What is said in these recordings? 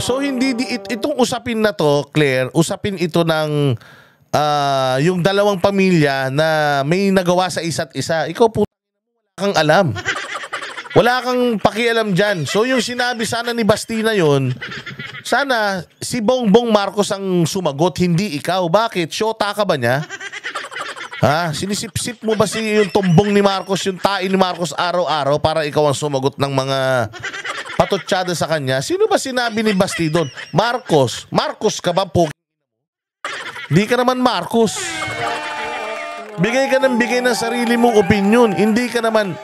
So hindi itong usapin na to, Claire, usapin ito ng yung dalawang pamilya na may nagawa sa isa't isa. Ikaw po wala kang alam. Wala kang pakialam dyan. So yung sinabi sana ni Basti na yun, sana si Bongbong Marcos ang sumagot, hindi ikaw. Bakit? Shota ka ba niya? Ha? Sinisip-sip mo ba yung tumbong ni Marcos, yung tain ni Marcos araw-araw para ikaw ang sumagot ng mga patutsada sa kanya? Sino ba sinabi ni Basti doon? Marcos. Marcos ka ba po? Hindi ka naman Marcos. Bigay ka ng sarili mong opinion. Hindi ka naman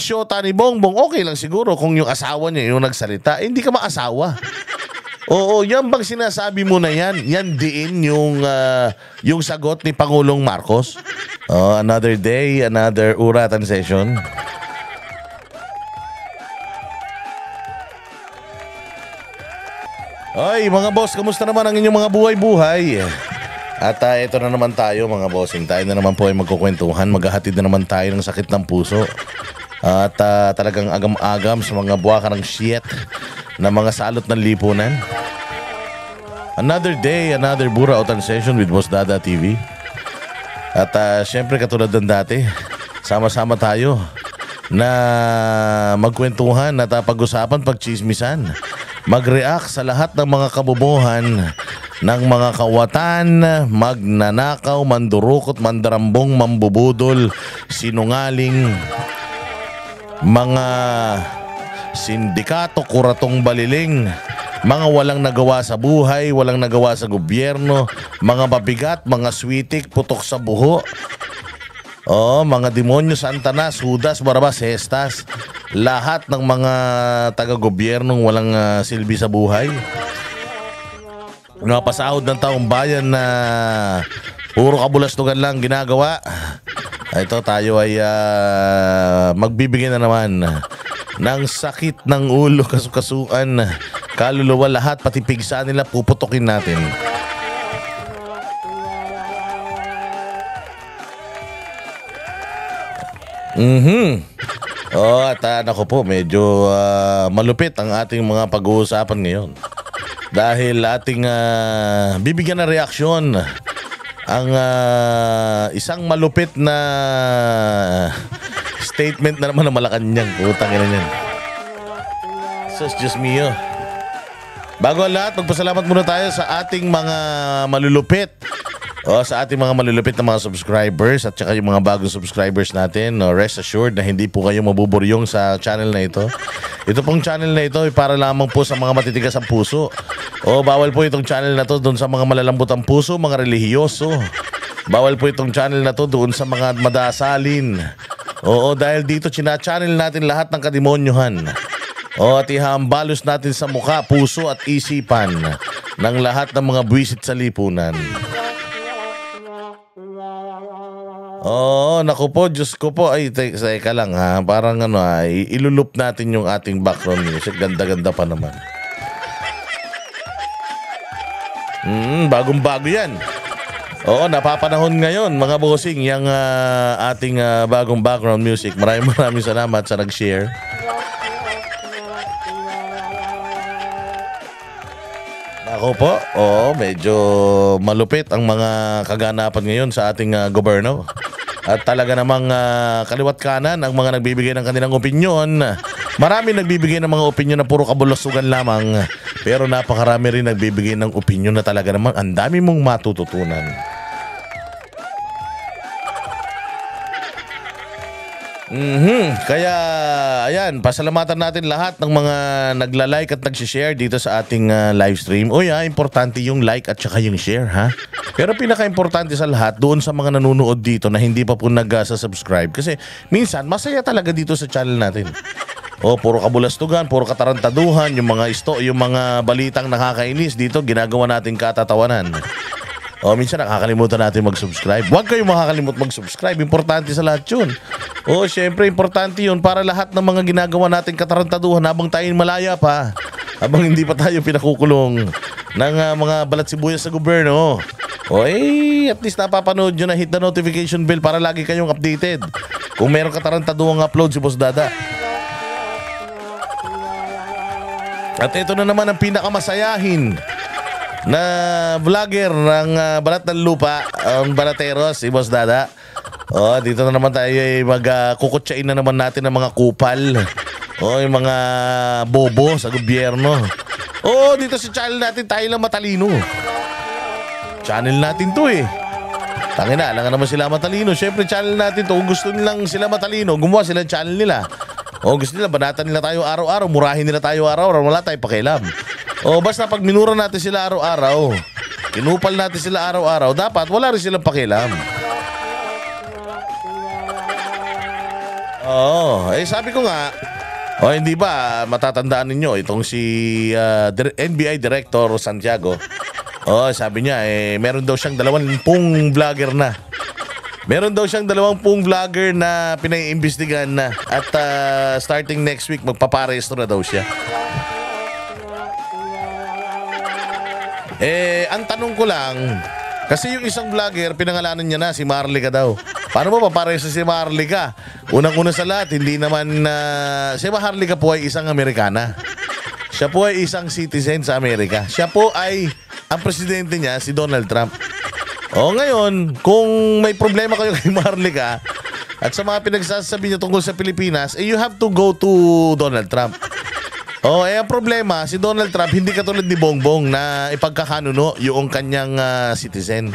shota ni Bongbong. Okay lang siguro kung yung asawa niya yung nagsalita. Hindi ka maasawa. Oo, yan bang sinasabi mo na yan? Yan din yung sagot ni Pangulong Marcos. Oh, another day, another uratan session. Ay, mga boss, kamusta naman ang inyong mga buhay-buhay? At ito na naman tayo mga bossing. Tayo na naman po ay magkukwentuhan. Maghahatid na naman tayo ng sakit ng puso. At talagang agam-agam sa mga buwaka ng shit na mga salot ng lipunan. Another day, another Burautan session with Boss Dada TV. At syempre katulad ng dati, sama-sama tayo na magkwentuhan at pag-usapan, pagchismisan, mag-react sa lahat ng mga kabubuhan ng mga kawatan, magnanakaw, mandurukot, mandarambong, mambubudol, sinungaling, mga sindikato, kuratong baliling, mga walang nagawa sa buhay, walang nagawa sa gobyerno, mga babigat, mga switik, putok sa buho, mga demonyo, Santanas, Judas, Barabas, Hestas, lahat ng mga taga-gobyernong walang silbi sa buhay. Napasahod ng taong bayan na puro kabulastugan lang ginagawa. Ito tayo ay magbibigay na naman ng sakit ng ulo, kasukasuan, kaluluwa, lahat, pati pigsa nila puputokin natin. At nako po, medyo malupit ang ating mga pag-uusapan ngayon. Dahil ating bibigyan ng reaksyon ang isang malupit na statement na naman ng Malacanang. Putang ina niyan. Sus, Diyos mio. Bago ang lahat, magpasalamat muna tayo sa ating mga malulupit. Sa ating mga malulupit na mga subscribers at saka yung mga bagong subscribers natin. Rest assured na hindi po kayo mabuburyong sa channel na ito. Ito pong channel na ito ay para lamang po sa mga matitigas ang puso. Bawal po itong channel na to doon sa mga malalambot ang puso, mga relihiyoso. Bawal po itong channel na to doon sa mga madasalin. Dahil dito china-channel natin lahat ng kademonyuhan. At ihaambalos natin sa mukha, puso at isipan ng lahat ng mga buwisit sa lipunan. Naku po, Diyos ko po. Ay, teka lang ha. Parang ilulup natin yung ating background music. Ganda-ganda pa naman. Bagong-bago yan. Napapanahon ngayon, mga bossing, yung ating bagong background music. Maraming salamat sa nag-share. Ako po, medyo malupit ang mga kaganapan ngayon sa ating gobyerno. At talaga namang kaliwat kanan ang mga nagbibigay ng kanilang opinyon. Marami nagbibigay ng mga opinyon na puro kabulusugan lamang. Pero napakarami rin nagbibigay ng opinyon na talaga namang ang dami mong matututunan. Kaya ayan, pasalamatan natin lahat ng mga nagla-like at nag-share dito sa ating live stream. Importante yung like at saka yung share, ha? Pero pinaka-importante sa lahat, doon sa mga nanonood dito na hindi pa po nag-subscribe. Kasi minsan, masaya talaga dito sa channel natin. Puro kabulastugan, puro katarantaduhan, yung mga balitang nakakainis dito, ginagawa natin katatawanan. Minsan nakakalimutan natin mag-subscribe. Huwag kayong makakalimut mag-subscribe. Importante sa lahat yun. Syempre, importante yun para lahat ng mga ginagawa natin katarantaduhan habang tayo malaya pa. Habang hindi pa tayo pinakukulong ng mga balat sibuyas sa gobyerno. At least napapanood nyo na, hit the notification bell para lagi kayong updated. Kung meron katarantaduhang upload si Boss Dada. At ito na naman ang pinakamasayahin na vlogger ng Balat ng Lupa, ang Balateros, si Boss Dada. Dito na naman tayo magkukutsain na naman natin ng mga kupal. Yung mga bobo sa gobyerno. Dito sa channel natin tayo lang matalino. Channel natin to eh. Tangina, alam nga naman sila matalino. Siyempre channel natin to. Kung gusto nilang sila matalino, gumawa sila ng channel nila. Gusto nila, banatan nila tayo araw-araw, murahin nila tayo araw-araw, wala tayong pakialam. Basta pag minura natin sila araw-araw, kinupal natin sila araw-araw, dapat wala rin silang pakialam. Sabi ko nga, hindi ba matatandaan ninyo itong si NBI Director Santiago? Sabi niya, meron daw siyang 20 vlogger na. Meron daw siyang 20 vlogger na pinaiimbestigahan na. At starting next week, magpaparesto na daw siya. Ang tanong ko lang, kasi yung isang vlogger, pinangalanan niya na, si Marlica daw. Paano mo paparesto si Marlica? Unang-una sa lahat, hindi naman si Marlica po ay isang Amerikana. Siya po ay isang citizen sa Amerika. Siya po ay, ang presidente niya, si Donald Trump. Ngayon, kung may problema kayo kay Marlica at sa mga pinagsasabi niya tungkol sa Pilipinas, you have to go to Donald Trump. Ang problema, si Donald Trump hindi katulad ni Bongbong na ipagkakanuno yung kanyang citizen.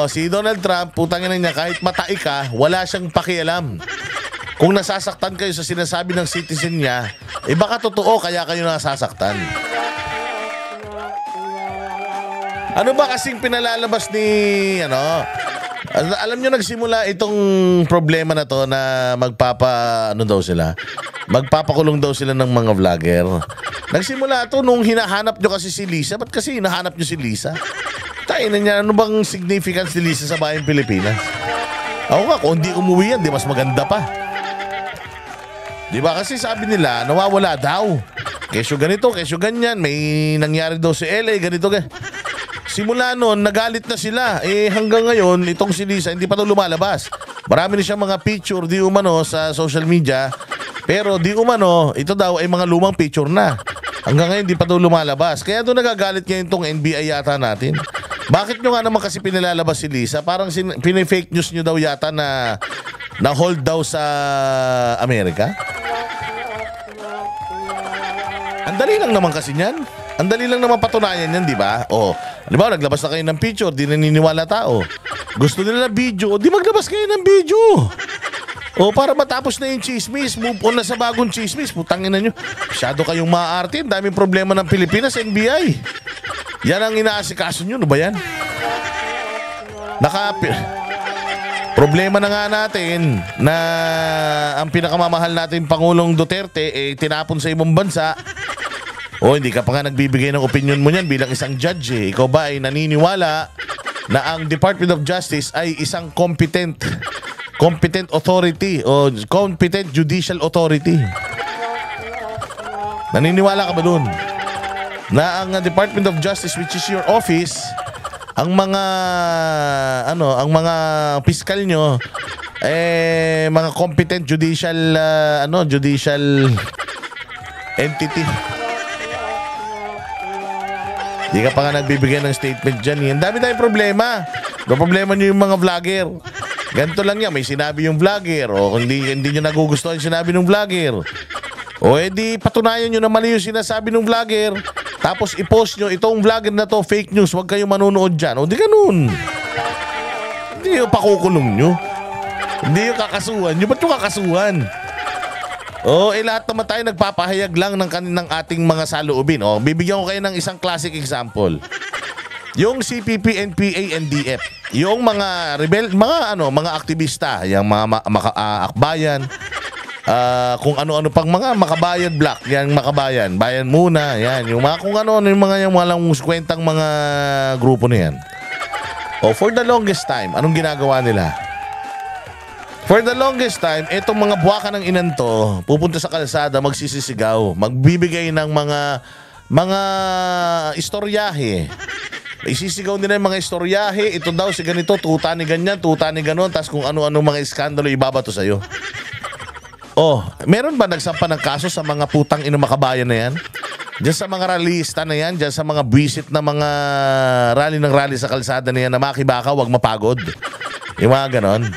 Si Donald Trump, putangin niya, kahit matai ka, wala siyang pakialam. Kung nasasaktan kayo sa sinasabi ng citizen niya, baka totoo kaya kayo nasasaktan. Ano ba kasing pinalalabas ni alam nyo, nagsimula itong problema na to na magpapakulong daw sila ng mga vlogger. Nagsimula ito nung hinahanap nyo kasi si Lisa. Ba't kasi hinahanap nyo si Lisa? Tayo na niya, ano bang significance ni Lisa sa bayang Pilipinas? Ako nga, kung hindi umuwi yan, di mas maganda pa. Di ba kasi sabi nila, nawawala daw. Kesyo ganito, kesyo ganyan. May nangyari daw si LA, ganito. Simula noon, nagalit na sila. Hanggang ngayon, itong si Lisa, hindi pa daw lumalabas. Marami na siyang mga picture, di umano, sa social media. Pero di umano, ito daw ay mga lumang picture na. Hanggang ngayon, hindi pa daw lumalabas. Kaya doon nagagalit ngayon itong NBI yata natin. Bakit nyo nga naman kasi pinalalabas si Lisa? Parang pinifake news nyo daw yata na hold daw sa Amerika. Ang dali lang naman kasi niyan. Ang dali lang naman patunayan yan, di ba? Di ba, naglabas na kayo ng picture, di naniniwala tao. Gusto nila ng video, di maglabas kayo ng video. Para matapos na yung chismis, move on na sa bagong chismis. Putangin na nyo. Masyado kayong maaarte. Ang daming problema ng Pilipinas, NBI. Yan ang inaasikaso nyo. Ano ba yan? Problema na nga natin na ang pinakamamahal natin Pangulong Duterte tinapon sa ibang bansa. Hindi ka pa nga nagbibigay ng opinion mo niyan bilang isang judge. Ikaw ba ay naniniwala na ang Department of Justice ay isang competent authority o competent judicial authority? Naniniwala ka ba dun? Na ang Department of Justice, which is your office, ang mga piskal nyo mga competent judicial entity. Di ka pa nga nagbibigay ng statement dyan. Ang dami-dami problema. Problema nyo yung mga vlogger. Ganito lang yan. May sinabi yung vlogger. Hindi nyo nagugustuhan yung sinabi ng vlogger. Di patunayan nyo na mali yung sinasabi ng vlogger. Tapos i-post nyo, itong vlogger na to, fake news. Huwag kayong manonood dyan. Di ganun. Hindi yung pakukulong nyo. Hindi yung kakasuhan nyo. Ba't yung kakasuhan? Lahat naman tayo nagpapahayag lang ng ating mga saloobin. Bibigyan ko kayo ng isang classic example. Yung CPP, NPA, NDF. Yung mga mga aktivista, yung mga akbayan, kung ano-ano pang mga makabayan block, yan makabayan, bayan muna, yan, yung mga kung ano-ano yung mga walang kwentang mga grupo na yan. For the longest time, anong ginagawa nila? For the longest time, etong mga buwaka ng inanto, pupunta sa kalsada, magsisisigaw, magbibigay ng mga istoryahe. Isisigaw nila yung mga istoryahe, ito daw si ganito, tuta ni ganyan, tuta ni ganon, tas kung ano-ano mga iskandalo ibabato sa'yo. Meron ba nagsampa ng kaso sa mga putang ina makabayan na yan? Diyan sa mga rallyista na yan, diyan sa mga buwisit na mga rally ng rally sa kalsada na yan na makibaka, wag mapagod. Yung mga ganon.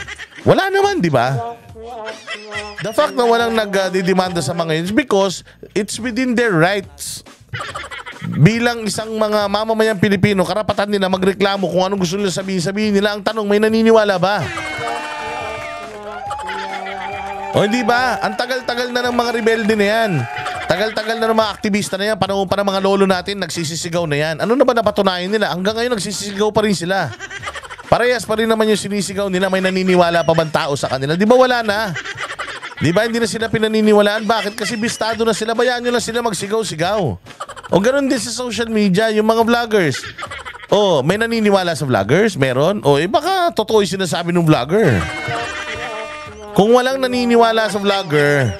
Wala naman, di ba? The fact na walang nagdidemanda sa mga yun is because it's within their rights. Bilang isang mga mamamayang Pilipino, karapatan nila magreklamo kung anong gusto nila sabihin nila. Ang tanong, may naniniwala ba? O hindi ba? Ang tagal-tagal na ng mga rebelde na yan. Tagal-tagal na ng mga aktivista na yan. Panahon pa ng mga lolo natin, nagsisisigaw na yan. Ano na ba napatunayan nila? Hanggang ngayon, nagsisisigaw pa rin sila. Parehas pa rin naman yung sinisigaw nila. May naniniwala pa bang tao sa kanila? Di ba wala na? Di ba hindi na sila pinaniniwalaan? Bakit? Kasi bistado na sila. Bayaan nyo lang sila magsigaw-sigaw. O ganun din sa social media, yung mga vloggers. O, may naniniwala sa vloggers? Meron? O, baka totoo yung sinasabi ng vlogger. Kung walang naniniwala sa vlogger,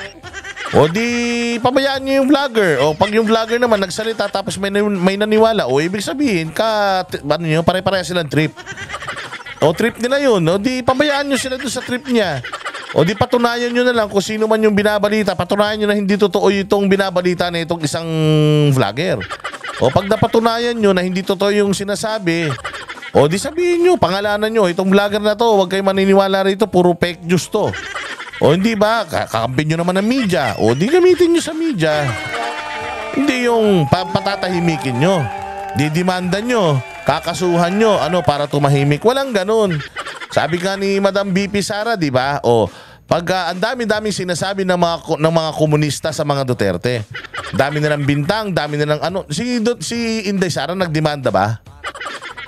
o di pabayaan nyo yung vlogger. O pag yung vlogger naman nagsalita tapos may naniwala, o ibig sabihin, pare-pareha silang trip. O trip nila yun. O di pabayaan nyo sila doon sa trip niya. O di patunayan nyo na lang kung sino man yung binabalita. Patunayan nyo na hindi totoo itong binabalita na itong isang vlogger. O pag napatunayan nyo na hindi totoo yung sinasabi, o di sabihin nyo, pangalanan nyo, itong vlogger na to, huwag kayo maniniwala rito, puro fake news to. O hindi ba, kakampi nyo naman ng media. O di gamitin nyo sa media. Hindi yung patatahimikin nyo. Didimanda nyo, kakasuhan nyo, para tumahimik. Walang ganun. Sabi nga ni Madam BP Sara, di ba? O, pag ang dami-daming sinasabi ng mga komunista sa mga Duterte. Dami nilang bintang, dami nilang Si Inday Sara nagdemanda ba?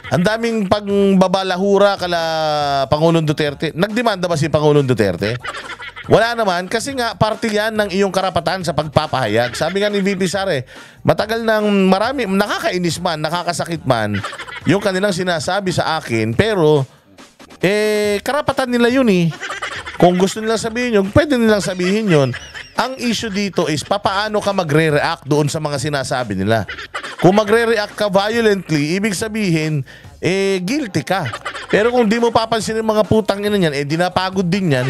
Ang daming pagbabalahura kala Pangulong Duterte. Nagdemanda ba si Pangulong Duterte? Wala naman kasi nga parte yan ng iyong karapatan sa pagpapahayag. Sabi nga ni VP Sara, matagal nang marami, nakakainis man, nakakasakit man yung kanilang sinasabi sa akin, pero karapatan nila yun eh. Kung gusto nilang sabihin yun, pwede nilang sabihin yun. Ang issue dito is papaano ka magre-react doon sa mga sinasabi nila. Kung magre-react ka violently, ibig sabihin, guilty ka. Pero kung di mo papansin yung mga putang ina niyan, dinapagod din yan.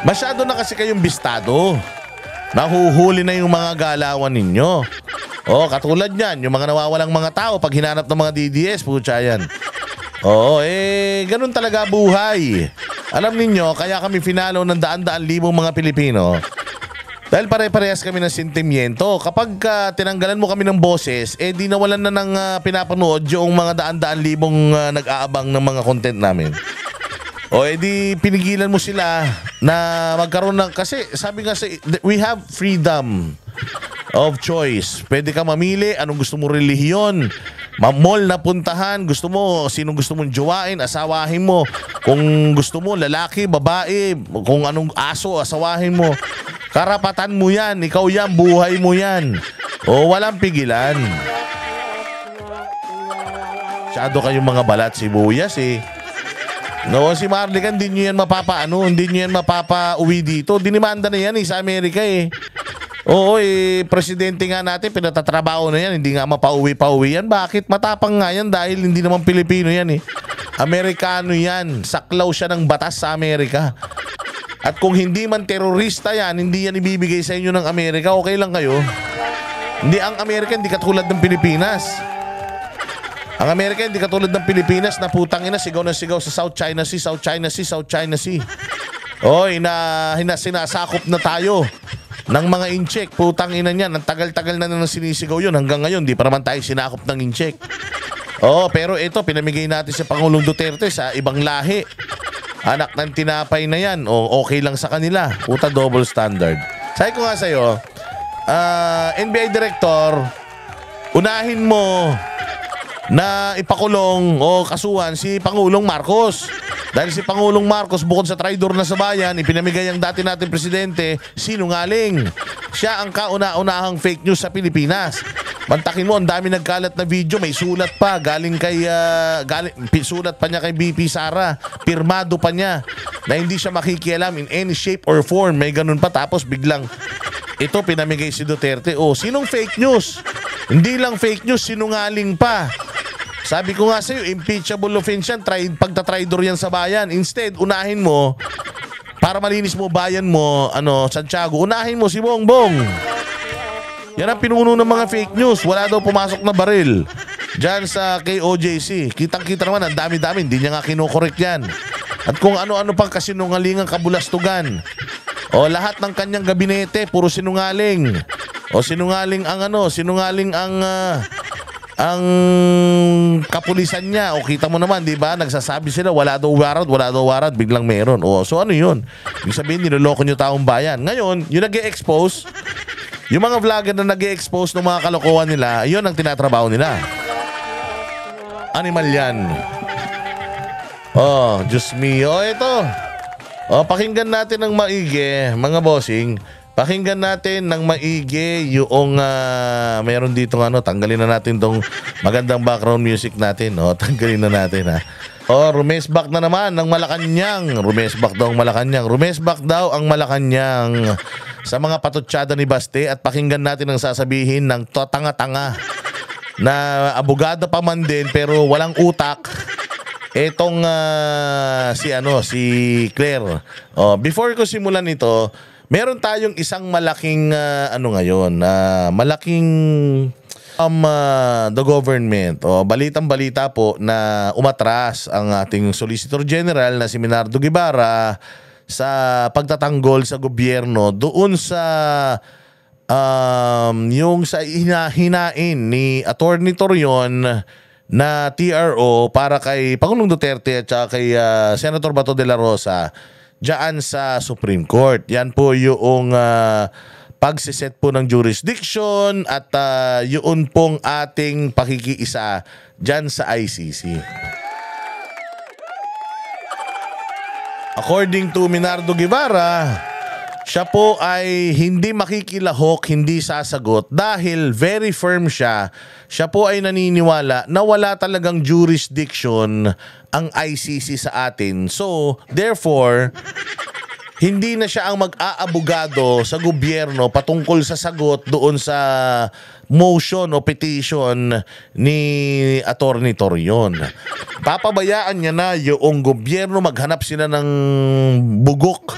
Masyado na kasi kayong bistado. Nahuhuli na yung mga galawan ninyo. Katulad yan, yung mga nawawalang mga tao pag hinanap ng mga DDS, putya yan. Ganun talaga buhay. Alam ninyo, kaya kami finalo ng daan-daan libong mga Pilipino. Dahil pare-parehas kami ng sentimiento. Kapag tinanggalan mo kami ng boses, di nawalan na ng pinapanood yung mga daan-daan libong nag-aabang ng mga content namin. Di pinigilan mo sila na magkaroon ng... Kasi sabi nga we have freedom of choice. Pwede ka mamili anong gusto mo relihiyon. Mall na puntahan, gusto mo, sinong gusto mong jowain, asawahin mo. Kung gusto mo, lalaki, babae, kung anong aso, asawahin mo. Karapatan mo yan, ikaw yan, buhay mo yan. Walang pigilan. Masyado kayong mga balat sibuyas eh. Si Marlican, hindi nyo yan hindi nyo yan mapapa-uwi dito. Dinimanda na yan sa Amerika eh. Presidente nga natin, pinatatrabaho na yan, hindi nga mapauwi-pauwi yan. Bakit? Matapang nga yan dahil hindi naman Pilipino yan eh. Amerikano yan. Saklaw siya ng batas sa Amerika. At kung hindi man terorista yan, hindi yan ibibigay sa inyo ng Amerika, okay lang kayo. Hindi, ang Amerika hindi katulad ng Pilipinas. Ang Amerika hindi katulad ng Pilipinas na putang ina, sigaw na sigaw sa South China Sea, South China Sea, South China Sea. Sinasakop na tayo ng mga incheck, putang ina niyan. Ang tagal-tagal na nang sinisigaw yun. Hanggang ngayon, di pa naman tayo sinakop ng incheck. Pero ito, pinamigay natin sa Pangulong Duterte sa ibang lahi. Anak ng tinapay na yan. Okay lang sa kanila. Puta, double standard. Sabi ko nga sa'yo, NBA Director, unahin mo na ipakulong o kasuhan si Pangulong Marcos. Dahil si Pangulong Marcos, bukod sa traidor na sa bayan, ipinamigay ang dati nating presidente, sinungaling. Siya ang kauna-unahang fake news sa Pilipinas. Mantakin mo, ang dami nagkalat na video, may sulat pa, sulat pa niya kay BP Sara, pirmado pa niya, na hindi siya makikialam in any shape or form. May ganun pa, tapos biglang, ito pinamigay si Duterte. Sinong fake news? Hindi lang fake news, sinungaling pa. Sabi ko nga sa'yo, impeachable offense yan, pagtatraidor yan sa bayan. Instead, unahin mo, para malinis mo bayan mo, Santiago, unahin mo si Bongbong. Yan ang pinuno ng mga fake news. Wala daw pumasok na baril diyan sa KOJC. Kitang-kita naman, ang dami-dami. Hindi niya nga kinokorek yan. At kung ano-ano pang kasinungalingang kabulastugan. O lahat ng kanyang gabinete, puro sinungaling. O sinungaling ang kapulisan niya. O kita mo naman, di ba? Nagsasabi sila, wala daw warrant, biglang meron. O, so ano yun? Ibig sabihin, niloloko niyo taong bayan. Ngayon, yung nag-e-expose, yung mga vlogger na nag-e-expose ng mga kalokohan nila, yun ang tinatrabaho nila. Animal yan. Oh, Diyos mio. Ito. Oh, pakinggan natin ng maigi, mga bossing. Pakinggan natin ng maigi yung mayroon dito tanggalin na natin tong magandang background music natin. Oh, tanggalin na natin ha. Oh, rumesbak na naman ng Malacanang. Rumesbak daw ang Malacanang sa mga patutsada ni Baste at pakinggan natin ang sasabihin ng tanga-tanga na abogado pa man din pero walang utak. Etong si Claire. Oh, before ko simulan ito, meron tayong isang malaking malaking the government. O balitang-balita po na umatras ang ating Solicitor General na si Menardo Guevara sa pagtatanggol sa gobyerno doon sa yung sa hinain ni Attorney Torion na TRO para kay Pangulong Duterte at saka kay Senator Bato de la Rosa diyan sa Supreme Court. Yan po yung pagsiset po ng jurisdiction at yun pong ating pakikiisa diyan sa ICC. According to Menardo Guevara, siya po ay hindi makikilahok, hindi sasagot dahil very firm siya. Siya po ay naniniwala na wala talagang jurisdiction ang ICC sa atin. So, therefore, hindi na siya ang mag-aabogado sa gobyerno patungkol sa sagot doon sa motion o petition ni Attorney Torion. Papabayaan niya na yung gobyerno maghanap sila ng bugok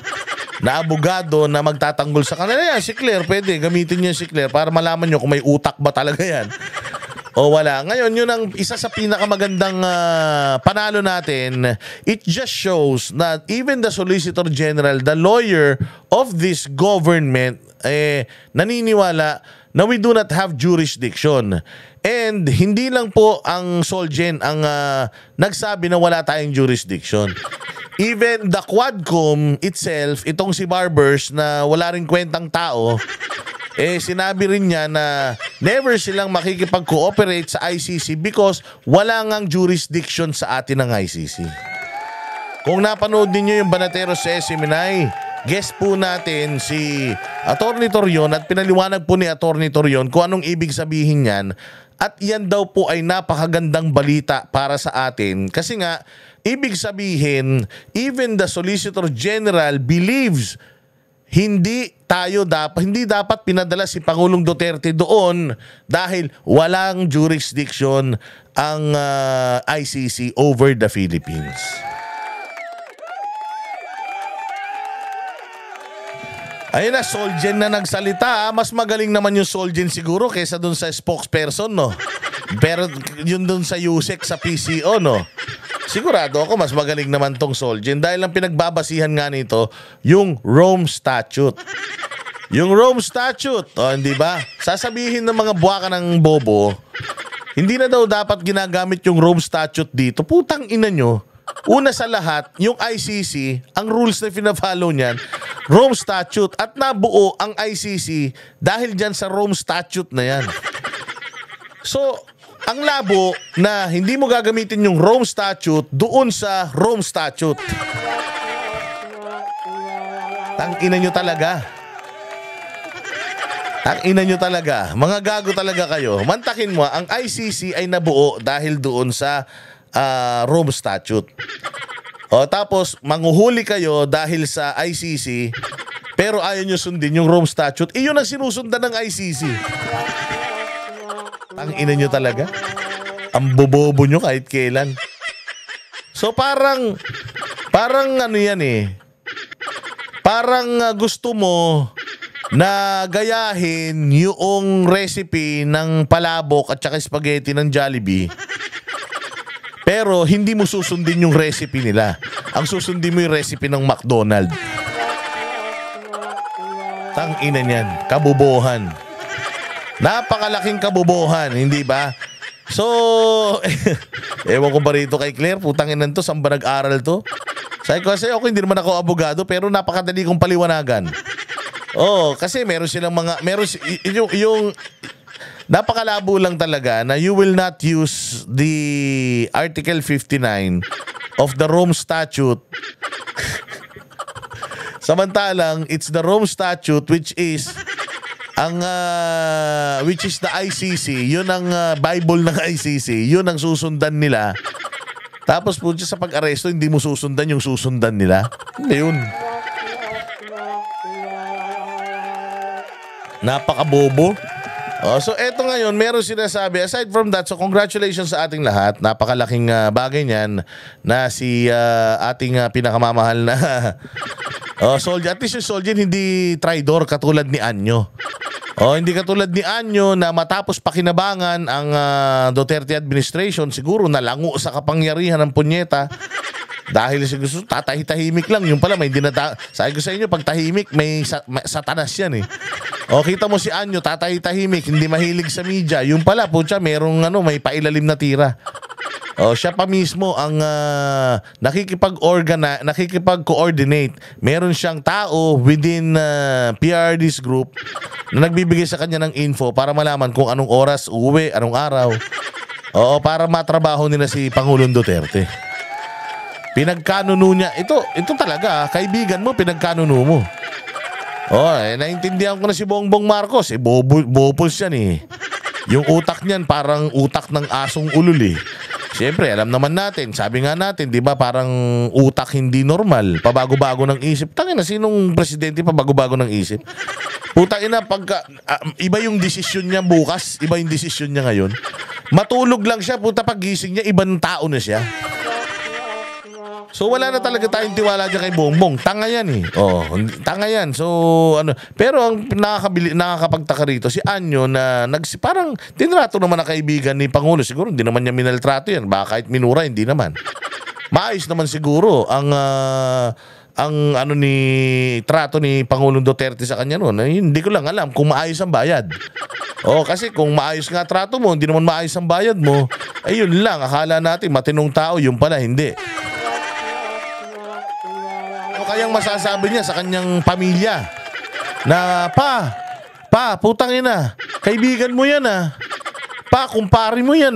na abogado na magtatanggol sa kanila. Yan, si Claire, pwede gamitin niyo si Claire para malaman niyo kung may utak ba talaga yan o wala. Ngayon, yun ang isa sa pinakamagandang panalo natin. It just shows that even the Solicitor General, the lawyer of this government, naniniwala na we do not have jurisdiction. And hindi lang po ang Solgen ang nagsabi na wala tayong jurisdiction. Even the Quadcom itself, itong si Barbers na wala rin kwentang tao, sinabi rin niya na never silang makikipag-cooperate sa ICC because wala ngang jurisdiction sa atin ng ICC. Kung napanood niyo yung Banateros sa Seminay, guest po natin si Attorney Torion at pinaliwanag po ni Attorney Torion kung anong ibig sabihin niyan. At yan daw po ay napakagandang balita para sa atin kasi nga ibig sabihin even the Solicitor General believes hindi dapat pinadala si Pangulong Duterte doon dahil walang jurisdiction ang ICC over the Philippines. Ayun na, Solgen na nagsalita. Mas magaling naman yung Solgen siguro kaysa dun sa spokesperson, no? Pero yun dun sa USEC, sa PCO, no? Sigurado ako mas magaling naman tong Solgen dahil ang pinagbabasihan nga nito yung Rome Statute. Yung Rome Statute, hindi ba? Sasabihin ng mga buwaka ng bobo, hindi na daw dapat ginagamit yung Rome Statute dito. Putang ina nyo. Una sa lahat, yung ICC, ang rules na pina-follow niyan, Rome Statute, at nabuo ang ICC dahil dyan sa Rome Statute na yan. So, ang labo na hindi mo gagamitin yung Rome Statute doon sa Rome Statute. Tangina nyo talaga. Tangina nyo talaga. Mga gago talaga kayo. Mantakin mo, ang ICC ay nabuo dahil doon sa Rome Statute. O tapos manghuhuli kayo dahil sa ICC pero ayaw nyo sundin yung Rome Statute. Iyon ang sinusundan ng ICC. Ang ina nyo talaga. Ang bobobo nyo kahit kailan. So parang ano yan parang gusto mo na gayahin yung recipe ng palabok at saka spaghetti ng Jollibee. Pero hindi mo susundin yung recipe nila. Ang susundin mo yung recipe ng McDonald's. Tang-ina niyan, kabubuhan. Napakalaking kabubuhan, hindi ba? So, ewan ko ba rito kay Claire, putang inan to, saan ba nag-aral to? Sabi ko kasi, okay, hindi naman ako abogado, pero napakadali kong paliwanagan. Kasi meron silang mga, yung napakalabo lang talaga na you will not use the Article 59 of the Rome Statute. Samantalang, it's the Rome Statute which is the ICC, yun ang Bible ng ICC, yun ang susundan nila. Tapos po sa pag-aresto, hindi mo susundan yung susundan nila. Yun. Napakabobo. So eto ngayon, meron sinasabi, aside from that, so congratulations sa ating lahat. Napakalaking bagay niyan na si ating pinakamamahal na Soldier. At least yung Soldier hindi traidor katulad ni Anyo. Hindi katulad ni Anyo na matapos pakinabangan ang Duterte administration, siguro nalango sa kapangyarihan ng punyeta dahil siguro tatahimik lang. Yung pala may sabi ko sa inyo, pag tahimik may satanas yan eh. Kita mo si Anyo, tahimik, hindi mahilig sa media. Yung pala po siya, merong may pailalim na tira. Siya pa mismo ang nakikipag-coordinate. Meron siyang tao within PRD's group na nagbibigay sa kanya ng info para malaman kung anong oras uuwi, anong araw. Para matrabaho nila si Pangulong Duterte. Pinagkanuno niya. Ito talaga, kaibigan mo, pinagkanuno mo. Naintindihan ko na si Bongbong Marcos. Bopuls yan eh. Yung utak niyan parang utak ng asong ulul eh. Siyempre, alam naman natin, sabi nga natin, di ba, parang utak hindi normal, pabago-bago ng isip. Tangina, sinong presidente pabago-bago ng isip? Putang ina, iba yung desisyon niya bukas, iba yung desisyon niya ngayon. Matulog lang siya, pagising niya, ibang tao na siya. So wala na talaga tayong tiwala dyan kay Bongbong. Tanga yan eh. Tanga yan. So pero ang nakakapagtaka rito si Anyo na parang tinrato naman na kaibigan ni Pangulo. Siguro hindi naman niya minaltrato yan. Baka kahit minura, hindi naman. Maayos naman siguro ang trato ni Pangulong Duterte sa kanya noon. Hindi ko lang alam kung maayos ang bayad. Kasi kung maayos nga trato mo, hindi naman maayos ang bayad mo, ayun lang, akala natin matinong tao, yung pala hindi. Kayang masasabi niya sa kanyang pamilya na putang ina, kaibigan mo yan kumpare mo yan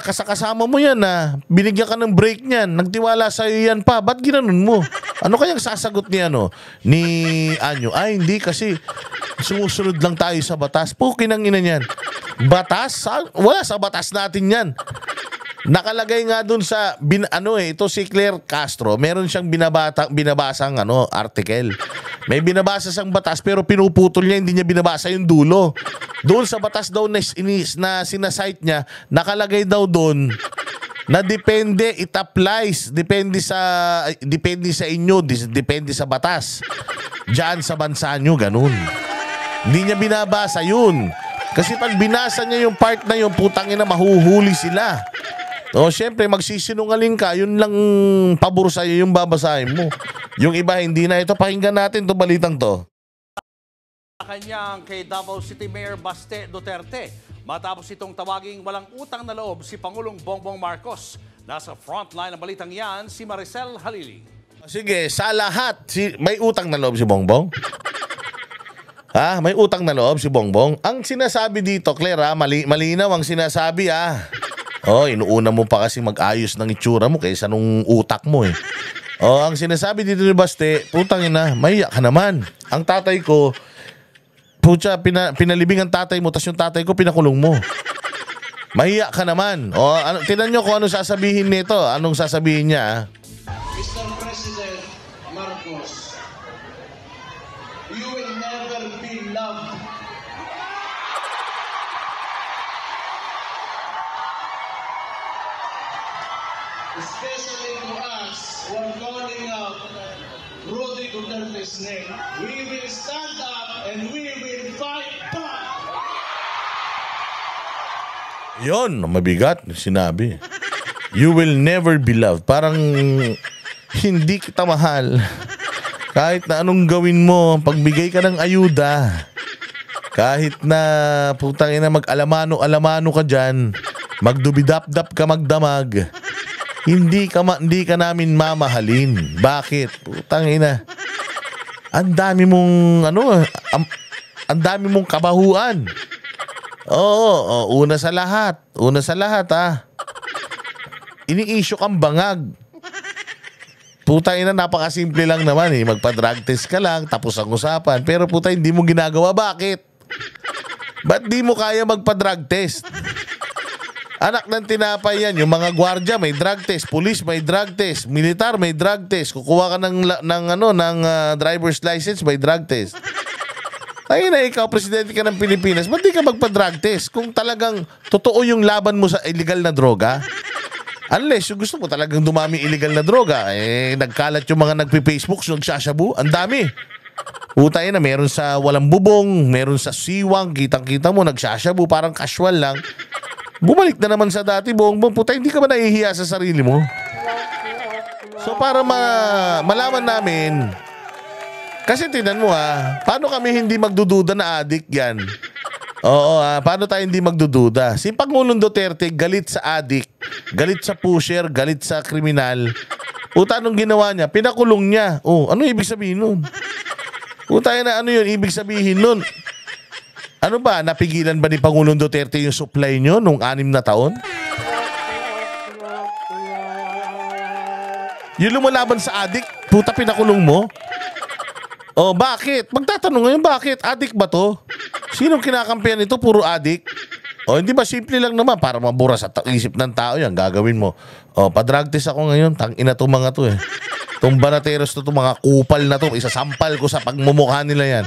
kasakasama mo yan binigyan ka ng break niyan, nagtiwala sa iyo yan ba't ginanon mo? Ano kayang sasagot ni ni Anyo? Hindi kasi sumusunod lang tayo sa batas. Pukin ang ina niyan. Batas? Wala sa batas natin yan. Nakalagay nga dun sa ito si Claire Castro, meron siyang binabasang article. May binabasa siyang batas pero pinuputol niya, hindi niya binabasa yung dulo. Doon sa batas daw na sinasite niya, nakalagay daw doon na depende, it applies, depende sa inyo, depende sa batas. Diyan sa bansa nyo, ganun. Hindi niya binabasa yun. Kasi pag binasa niya yung part na yun, putang ina, mahuhuli sila. Siyempre, magsisinungaling ka, yun lang pabor sa'yo yung babasahin mo. Yung iba, hindi na. Ito, pakinggan natin to balitang to. Kanyang kay Davao City Mayor Baste Duterte matapos itong tawaging walang utang na loob si Pangulong Bongbong Marcos. Nasa frontline ng balitang yan, si Maricel Halili. Sige, sa lahat, may utang na loob si Bongbong? May utang na loob si Bongbong? Ang sinasabi dito, Claire, malinaw ang sinasabi inuuna mo pa kasi mag-ayos ng itsura mo kaysa nung utak mo eh. Ang sinasabi dito ni Baste, putang ina, mahiya ka naman. Ang tatay ko, pinalibing ang tatay mo, tas yung tatay ko pinakulong mo. Mahiya ka naman. Tingnan nyo kung anong sasabihin nito. Anong sasabihin niya? Mr. President Marcos, you will never be loved. Especially to us who are calling out Rudy Duterte's neck, we will stand up and we will fight back. Yon, mabigat, sinabi. You will never be loved. Parang hindi kita mahal. Kahit na anong gawin mo, pagbigay ka ng ayuda, kahit na putang ina mag-alamano-alamano ka dyan, magdubidap-dap ka magdamag, hindi ka namin mamahalin. Bakit? Putang ina. Ang dami mong ang dami mong kabahuan. Oo, una sa lahat ini-issue kang bangag. Puta ina, napakasimple lang naman eh. Magpa-drug test ka lang, tapos ang usapan. Pero puta, hindi mo ginagawa. Bakit? Ba't di mo kaya magpa-drug test? Anak ng tinapay yan. Yung mga gwardya may drug test, police may drug test, militar may drug test. Kukuha ka ng driver's license, may drug test. Ay na, ikaw, presidente ka ng Pilipinas, ba't di ka magpa-drug test? Kung talagang totoo yung laban mo sa illegal na droga, unless yung gusto mo talagang dumami illegal na droga, nagkalat yung mga nagpi-Facebook, nagsashabu, ang dami. Utay na, meron sa walang bubong, meron sa siwang, kitang-kita mo, nagsashabu, parang casual lang. Bumalik na naman sa dati, bongbong, puta, hindi ka ba nahihiya sa sarili mo? So para malaman namin, kasi tingnan mo paano kami hindi magdududa na addict yan? Oo, paano tayo hindi magdududa? Si Pangulong Duterte galit sa addict, galit sa pusher, galit sa kriminal. Puta, anong ginawa niya? Pinakulong niya. Oh, ano ibig sabihin nun? Puta na, ano yun ibig sabihin nun? Ano ba, napigilan ba ni Pangulong Duterte yung supply nyo nung 6 na taon? Yung lumalaban sa addict, puta, pinakulong mo? Oh, bakit? Magtatanong ngayon, bakit? Addict ba to? Sinong kinakampihan ito? Puro addict? O, hindi ba simple lang naman para mabura sa isip ng tao yan? Gagawin mo. O, pa-drug test ako ngayon. Tangina to mga to eh. Itong banateros to, mga kupal na to. Isasampal ko sa pagmumukha nila yan.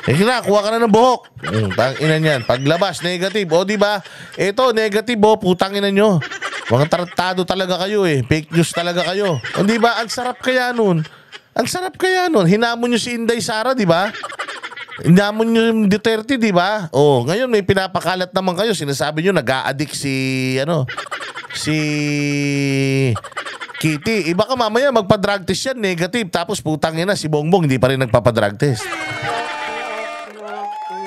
Kuha ka na ng buhok. Tangina niyan. Paglabas, negative. O, di ba? Ito, negative. O, putang ina nyo. Mga tartado talaga kayo eh. Fake news talaga kayo. O, di ba? Ang sarap kaya nun. Ang sarap kaya nun. Hinamon nyo si Inday Sara, di ba? Hinamon nyo yung Duterte, di ba? Oh, ngayon may pinapakalat naman kayo. Sinasabi nyo nag-a-addict si Kitty. Iba ka mamaya magpa-drug test yan, negative. Tapos putang ina, si Bongbong hindi pa rin nagpapa-drug test.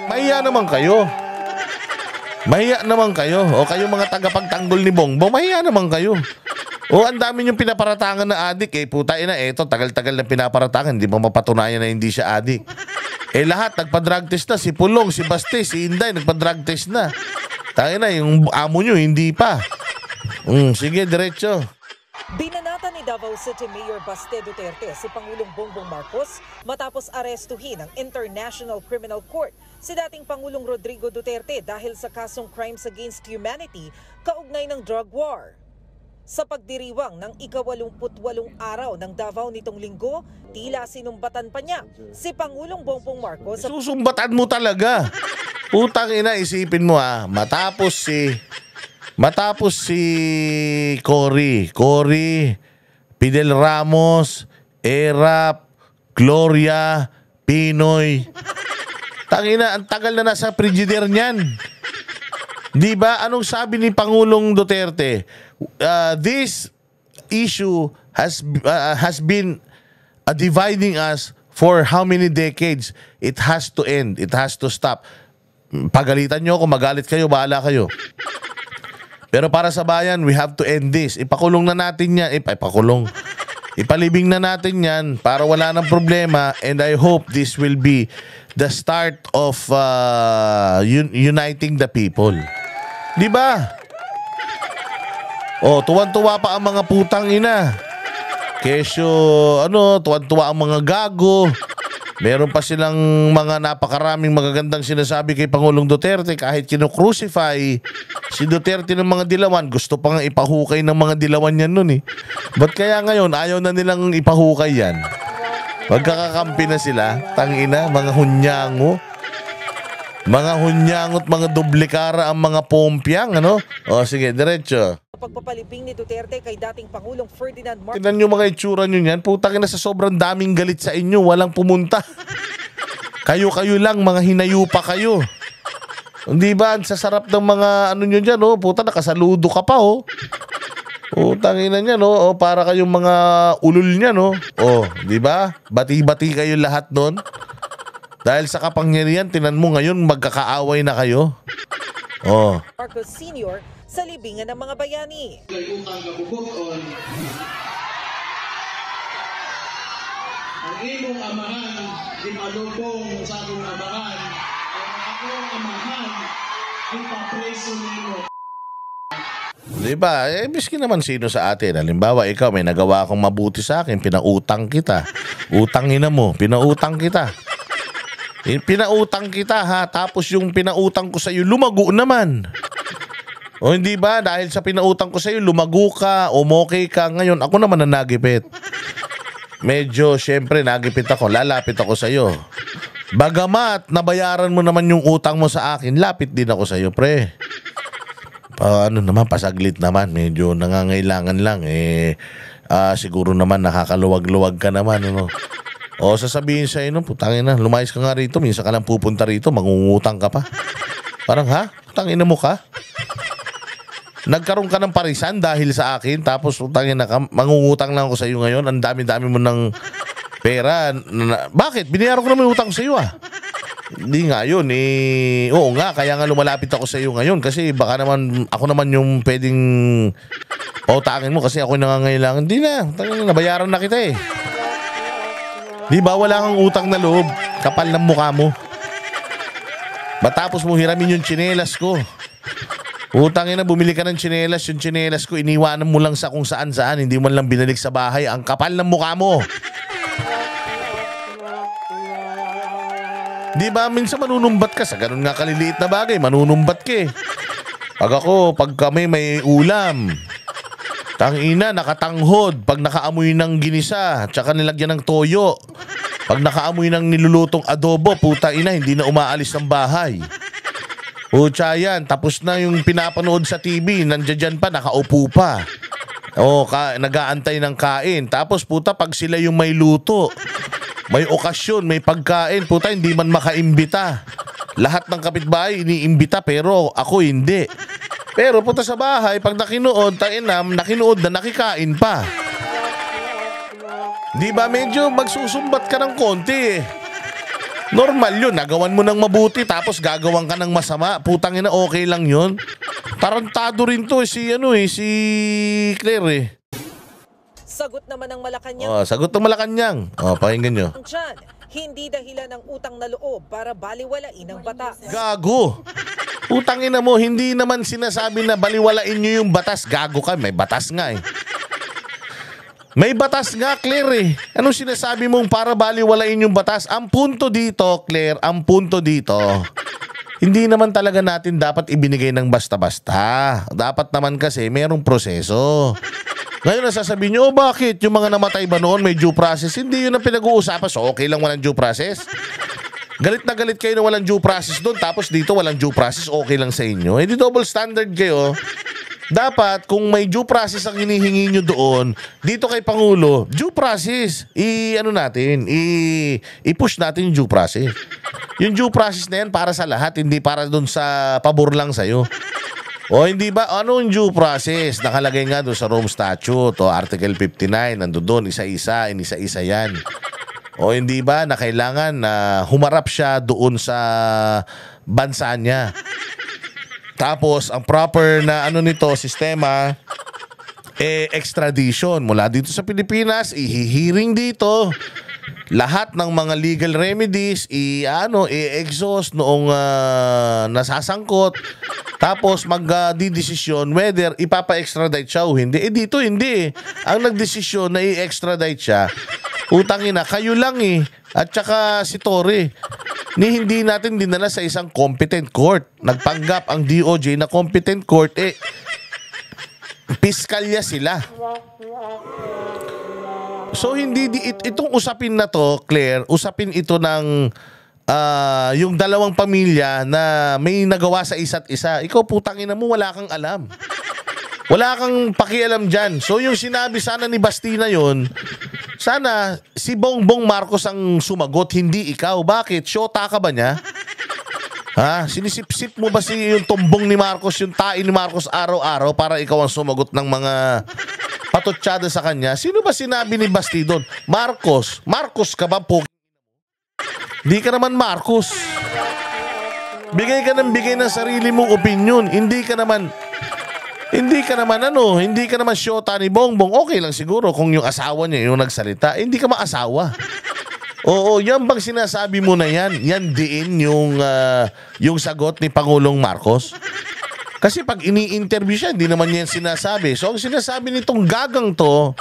Mahiya naman kayo. Mahiya naman kayo. O kayo mga tagapagtanggol ni Bongbong, mahiya naman kayo. O, ang dami yung pinaparatangan na addict puta ina, eto, tagal-tagal na pinaparatangan, hindi mo mapatunayan na hindi siya addict. Lahat, nagpa-drug test na. Si Pulong, si Baste, si Inday, nagpa-drug test na. Tangin na, yung amo nyo, hindi pa. Sige, diretso. Binanata ni Davao City Mayor Baste Duterte si Pangulong Bongbong Marcos matapos arestuhin ng International Criminal Court si dating Pangulong Rodrigo Duterte dahil sa kasong crimes against humanity kaugnay ng drug war. Sa pagdiriwang ng ika-88 araw ng Davao nitong linggo, tila sinumbatan pa niya si Pangulong Bongbong Marcos. Susumbatan mo talaga. Putang ina, isipin mo matapos si Cory, Fidel Ramos, Erap, Gloria, Pinoy. Tangina, ang tagal na nasa frigider niyan. Di ba? Anong sabi ni Pangulong Duterte? This issue has been dividing us for how many decades? It has to end. It has to stop. Pagalitan nyo ako, magalit kayo, bahala kayo. Pero para sa bayan, we have to end this. Ipakulong na natin yan. Ipalibing na natin yan para wala nang problema. And I hope this will be the start of uniting the people. Di ba? Oh, tuwan-tuwa pa ang mga putang ina. Kesyo, tuwan-tuwa ang mga gago. Meron pa silang mga napakaraming magagandang sinasabi kay Pangulong Duterte kahit kinocrucify si Duterte ng mga dilawan. Gusto pa nga ipahukay ng mga dilawan yan nun eh. Ba't kaya ngayon ayaw na nilang ipahukay yan? Magkakakampi na sila. Tangina, mga hunyango. Mga hunyangot, mga dublikara ang mga pompyang, ano? O sige, diretso. Pagpapalibing ni Duterte kay dating Pangulong Ferdinand Marcos. Tignan nyo mga itsura nyo yan. Putang ina, sa sobrang daming galit sa inyo, walang pumunta. Kayo-kayo lang, mga hinayupa kayo. Hindi ba? Ang sasarap ng mga ano nyo dyan, oh. Puta, nakasaludo ka pa, oh. Putang ina niya, no? Oh, para kayong mga ulul niya, no? Oh, di ba? Bati-bati kayo lahat doon. Dahil sa kapangyarihan, tinan mo ngayon, magkakaaway na kayo. Oh. Marcos Sr. sa libingan ng mga bayani. Kay utang kabubuton. Ang imong amahan, di malubong sa akong amahan. Ang akong amahan, di papreso nimo. Di ba? Eh, miski naman sino sa atin. Halimbawa, ikaw may nagawa akong mabuti sa akin, pinautang kita. Utangin na mo, pinautang kita. Pinautang kita, ha? Tapos yung pinautang ko sa iyo, lumago naman. O hindi ba? Dahil sa pinautang ko sa iyo, lumago ka, umokay ka. Ngayon, ako naman ang nagipit. Medyo, syempre, nagipit ako. Lalapit ako sa iyo. Bagamat, nabayaran mo naman yung utang mo sa akin, lapit din ako sa iyo, pre. Ano naman, pasaglit naman. Medyo nangangailangan lang. Siguro naman nakakaluwag-luwag ka naman. Ano? O sasabihin sa inyo, putangin na, lumayas ka nga rito. Minsan ka lang pupunta rito, mangungutang ka pa. Parang ha? Putangin na mo ka? Nagkaroon ka ng parisan dahil sa akin. Tapos putangin na ka, mangungutang lang ako sa iyo ngayon. Ang dami-dami mo ng pera. Bakit? Binayaran ko naman yung utang sa iyo ah. Hindi nga yun oo nga, kaya nga lumalapit ako sa iyo ngayon kasi baka naman ako naman yung pwedeng pautangin mo kasi ako yung nangangailangan. Hindi na, nabayaran na kita eh. Di ba wala kang utang na loob? Kapal ng mukha mo. Matapos mo hiramin yung tsinelas ko. Utangin na, bumili ka ng tsinelas. Yung tsinelas ko, iniwanan mo lang sa kung saan-saan. Hindi mo lang binalik sa bahay. Ang kapal ng mukha mo. Di ba minsan manunumbat ka sa ganun nga kaliliit na bagay, manunumbat ka eh. Pag kami may ulam, tangina, nakatanghod, pag nakaamoy ng ginisa, tsaka nilagyan ng toyo, pag nakaamoy ng nilulutong adobo, puta ina, hindi na umaalis ng bahay. Pucha yan, tapos na yung pinapanood sa TV, nandiyan pa, nakaupo pa. Nag-aantay ng kain. Tapos puta, pag sila yung may luto, may okasyon, may pagkain, puta, hindi man makaimbita. Lahat ng kapitbahay iniimbita pero ako hindi. Pero puta sa bahay, pag nakinood, nakinood na nakikain pa. Di ba medyo magsusumbat ka ng konti eh. Normal yun, nagawan mo ng mabuti tapos gagawan ka ng masama. Putang ina, okay lang yun. Tarantado rin to si Claire eh. Sagot naman ng Malacanang. Sagot ng Malacanang. Pakinggan nyo. Diyan, hindi dahilan ng utang na loob para baliwalain ang batas. Gago. Utangin na mo, hindi naman sinasabi na baliwalain nyo yung batas. Gago ka, may batas nga eh. May batas nga, Claire eh. Anong sinasabi mong para baliwalain yung batas? Ang punto dito, Claire, hindi naman talaga natin dapat ibinigay ng basta-basta. Dapat naman kasi merong proseso. Ngayon nasasabihin nyo, bakit? Yung mga namatay ba noon may due process? Hindi yun ang pinag-uusapan. So okay lang walang due process? Galit na galit kayo na walang due process doon, tapos dito walang due process, okay lang sa inyo. Di double standard kayo. Dapat kung may due process ang hinihingi nyo doon, dito kay Pangulo, due process. I-push natin yung due process. Yung due process na yan para sa lahat, hindi para doon sa pabor lang sa'yo. O hindi ba, ano yung due process? Nakalagay nga doon sa Rome Statute o Article 59, nandun doon, isa-isa yan. O hindi ba na kailangan na humarap siya doon sa bansa niya. Tapos, ang proper na sistema, extradition. Mula dito sa Pilipinas, ihihiring dito. Lahat ng mga legal remedies, i-exhaust noong nasasangkot. Tapos magdidesisyon whether ipapa-extradite siya o hindi. Dito hindi. Ang nagdesisyon na i-extradite siya, utangin na, kayo lang eh. At saka si Torre. Hindi natin dinala sa isang competent court. Nagpanggap ang DOJ na competent court, piskalya sila. So hindi itong usapin na to, Claire, usapin ito ng yung dalawang pamilya na may nagawa sa isa't isa. Ikaw putang ina mo, wala kang alam. Wala kang pakialam dyan. So yung sinabi sana ni Basti na yun, sana si Bongbong Marcos ang sumagot, hindi ikaw. Bakit? Syota ka ba niya? Ha? Sinisip-sip mo ba yung tumbong ni Marcos, yung tae ni Marcos araw-araw para ikaw ang sumagot ng mga patutsada sa kanya? Sino ba sinabi ni Basti doon? Marcos. Marcos ka ba po? Di ka naman Marcos. Bigay ka ng sarili mong opinion. Hindi ka naman syota ni Bongbong. Okay lang siguro kung yung asawa niya yung nagsalita. Hindi ka maasawa. Oo, yan bang sinasabi mo na yan? Yan diin yung sagot ni Pangulong Marcos? Kasi pag ini-interview siya, hindi naman yan sinasabi. So ang sinasabi nitong gagang to,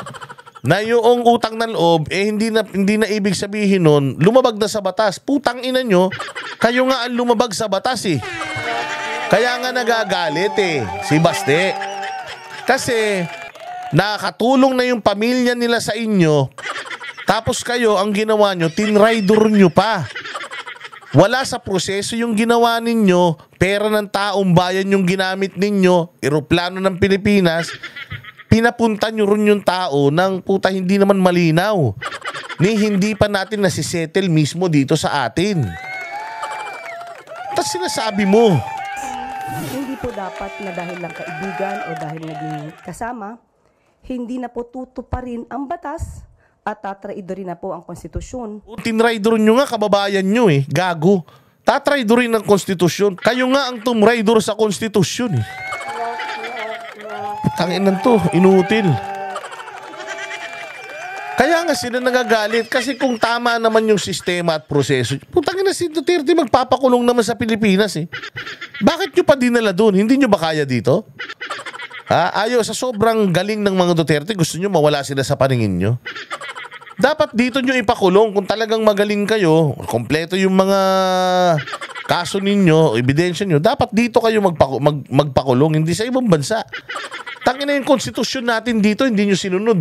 na yung utang ng loob, hindi na ibig sabihin nun, lumabag na sa batas. Putang ina nyo, kayo nga ang lumabag sa batas eh. Kaya nga nagagalit si Baste. Kasi nakatulong na yung pamilya nila sa inyo, tapos kayo, ang ginawa nyo, tinraidor nyo pa. Wala sa proseso yung ginawa ninyo, pera ng taong bayan yung ginamit ninyo, eroplano ng Pilipinas, pinapunta nyo rin yung tao ng puta hindi naman malinaw. Hindi pa natin nasisettle mismo dito sa atin. Tapos sinasabi mo. Hindi po dapat na dahil lang kaibigan o dahil naging kasama, hindi na po tutuparin ang batas at tatraidorin na po ang konstitusyon. Tinraidor nyo nga kababayan nyo gago. Tatraidorin ng konstitusyon. Kayo nga ang tumraidor sa konstitusyon Tanginan to, inutil. Kaya nga sila nagagalit kasi kung tama naman yung sistema at proseso, putangin na si Duterte magpapakulong naman sa Pilipinas Bakit nyo pa dinala doon? Hindi nyo ba kaya dito? Ayaw, sa sobrang galing ng mga Duterte, gusto nyo mawala sila sa paningin nyo? Dapat dito nyo ipakulong kung talagang magaling kayo, kompleto yung mga kaso ninyo, ebidensya nyo, dapat dito kayo magpakulong, hindi sa ibang bansa. Tangina yung konstitusyon natin dito, hindi nyo sinunod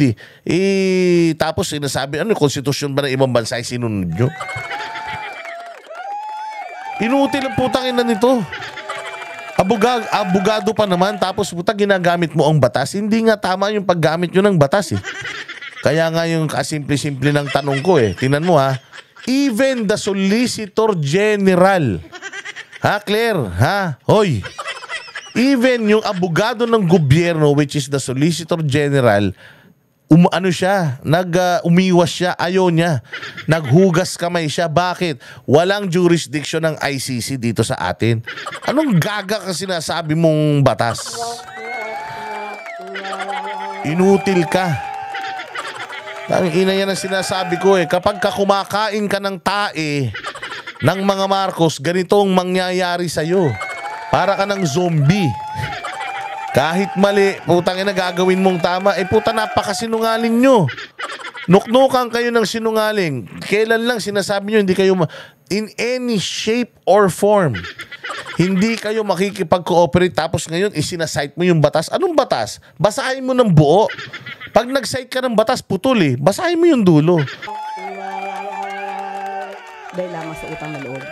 tapos sinasabi, konstitusyon ba ng ibang bansa ay sinunod nyo? Inutil ang putang ina nito. Abogado pa naman, tapos putang ginagamit mo ang batas. Hindi nga tama yung paggamit nyo ng batas Kaya nga yung kasimple-simple ng tanong ko Tingnan mo even the Solicitor General. Claire? Hoy. Even yung abogado ng gobyerno, which is the Solicitor General, umiwas siya, ayaw niya. Naghugas kamay siya. Bakit? Walang jurisdiction ng ICC dito sa atin. Anong gaga ka sinasabi mong batas? Inutil ka. Ang ina yan ang sinasabi ko kapag kumakain ka ng tae ng mga Marcos, ganitong mangyayari sa'yo. Para ka ng zombie. Kahit mali, putang ina gagawin mong tama, puta napakasinungaling nyo. Nuknukan kayo ng sinungaling. Kailan lang sinasabi nyo, hindi kayo in any shape or form. Hindi kayo makikipag-cooperate tapos ngayon isinasite mo yung batas. Anong batas? Basahin mo ng buo. Pag nag-cite ka ng batas, putol basahin mo yung dulo. Dahil lamang sa utang na loob.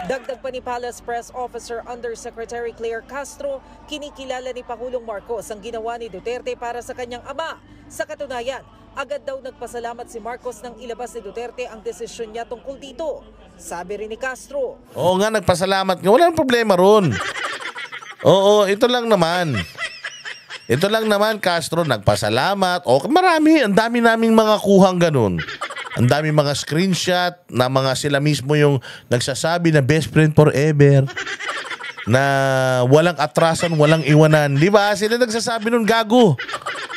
Dagdag pa ni Palace Press Officer Undersecretary Claire Castro, kinikilala ni Pangulong Marcos ang ginawa ni Duterte para sa kanyang ama. Sa katunayan, agad daw nagpasalamat si Marcos nang ilabas ni Duterte ang desisyon niya tungkol dito. Sabi rin ni Castro. Oo nga, nagpasalamat nga. Walang problema ron. Oo, ito lang naman. Castro, nagpasalamat. Marami, ang dami naming mga kuhang ganun. Ang dami mga screenshot na mga sila mismo yung nagsasabi na best friend forever. Na walang atrasan, walang iwanan. Di ba? Sila nagsasabi nun, gago.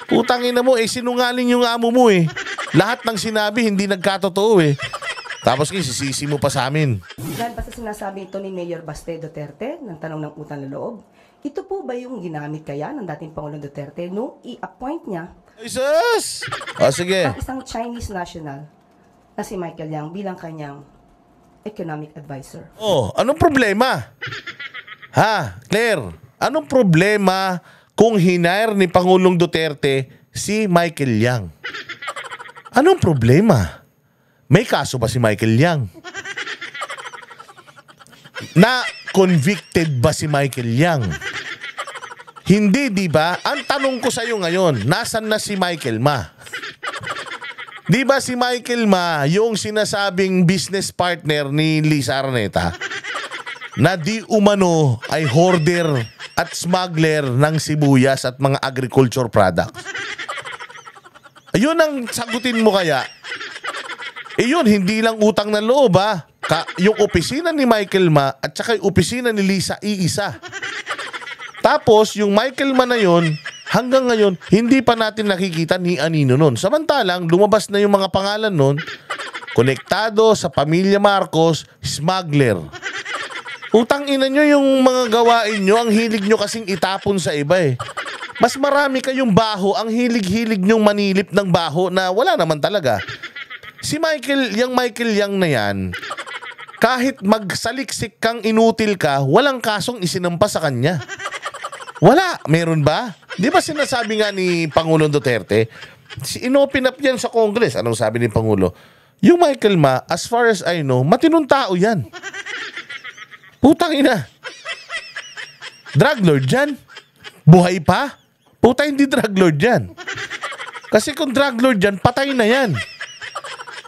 Putangin na mo, sinungaling yung amo mo Lahat ng sinabi, hindi nagkatotoo Tapos sisisi mo pa sa amin. Dahil basta sinasabi ito ni Mayor Baste Duterte ng tanong ng utang na loob, ito po ba yung ginamit kaya ng dating Pangulong Duterte nung i-appoint niya Jesus! Sige. ang isang Chinese national na si Michael Yang bilang kanyang economic advisor? Anong problema? Claire, anong problema kung hinire ni Pangulong Duterte si Michael Yang? Anong problema? May kaso ba si Michael Yang? na convicted ba si Michael Yang? Hindi, di ba? Ang tanong ko sa iyo ngayon, nasan na si Michael Ma? Di ba si Michael Ma, yung sinasabing business partner ni Lisa Araneta, na di umano ay hoarder at smuggler ng sibuyas at mga agriculture products? Ayun ang sagutin mo kaya? Yun, hindi lang utang na loob ha. Yung opisina ni Michael Ma at saka yung opisina ni Lisa, iisa. Tapos, yung Michael Ma na yun, hanggang ngayon, hindi pa natin nakikita ni Anino nun. Samantalang, lumabas na yung mga pangalan nun, konektado sa pamilya Marcos, smuggler. Utang ina nyo yung mga gawain nyo, ang hilig nyo kasing itapon sa iba eh. Mas marami kayong baho, ang hilig-hilig nyong manilip ng baho na wala naman talaga. Si Michael Yang na yan, kahit magsaliksik kang inutil ka, walang kasong isinampa sa kanya. Wala. Meron ba? Di ba sinasabi nga ni Pangulong Duterte, inopen up yan sa Congress. Anong sabi ni Pangulo? Yung Michael Ma, as far as I know, matinong tao yan. Putang ina. Drug lord yan. Buhay pa. Puta, hindi drug lord yan. Kasi kung drug lord yan, patay na yan.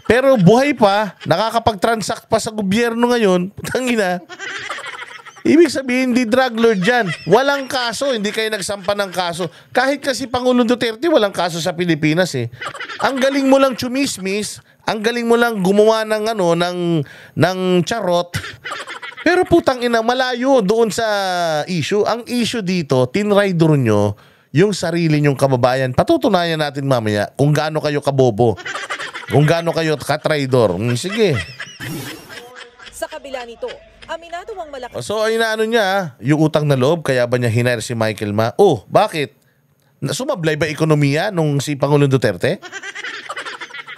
Pero buhay pa, nakakapag-transact pa sa gobyerno ngayon, putang ina. Ibig sabihin, hindi drug lord dyan. Walang kaso, hindi kayo nagsampa ng kaso. Kahit kasi Pangulong Duterte, walang kaso sa Pilipinas eh. Ang galing mo lang chumismis, ang galing mo lang gumawa ng charot. Pero putang ina, malayo doon sa issue. Ang issue dito, tinraidor nyo yung sarili nyong kababayan. Patutunayan natin mamaya kung gaano kayo kabobo. Kung gaano kayo katraidor. Sige. Sa kabila nito, aminado ang malaki. So, ay naano niya, yung utang na loob, kaya ba niya hinire si Michael Ma? Oh, bakit? Sumablay ba ekonomiya nung si Pangulong Duterte?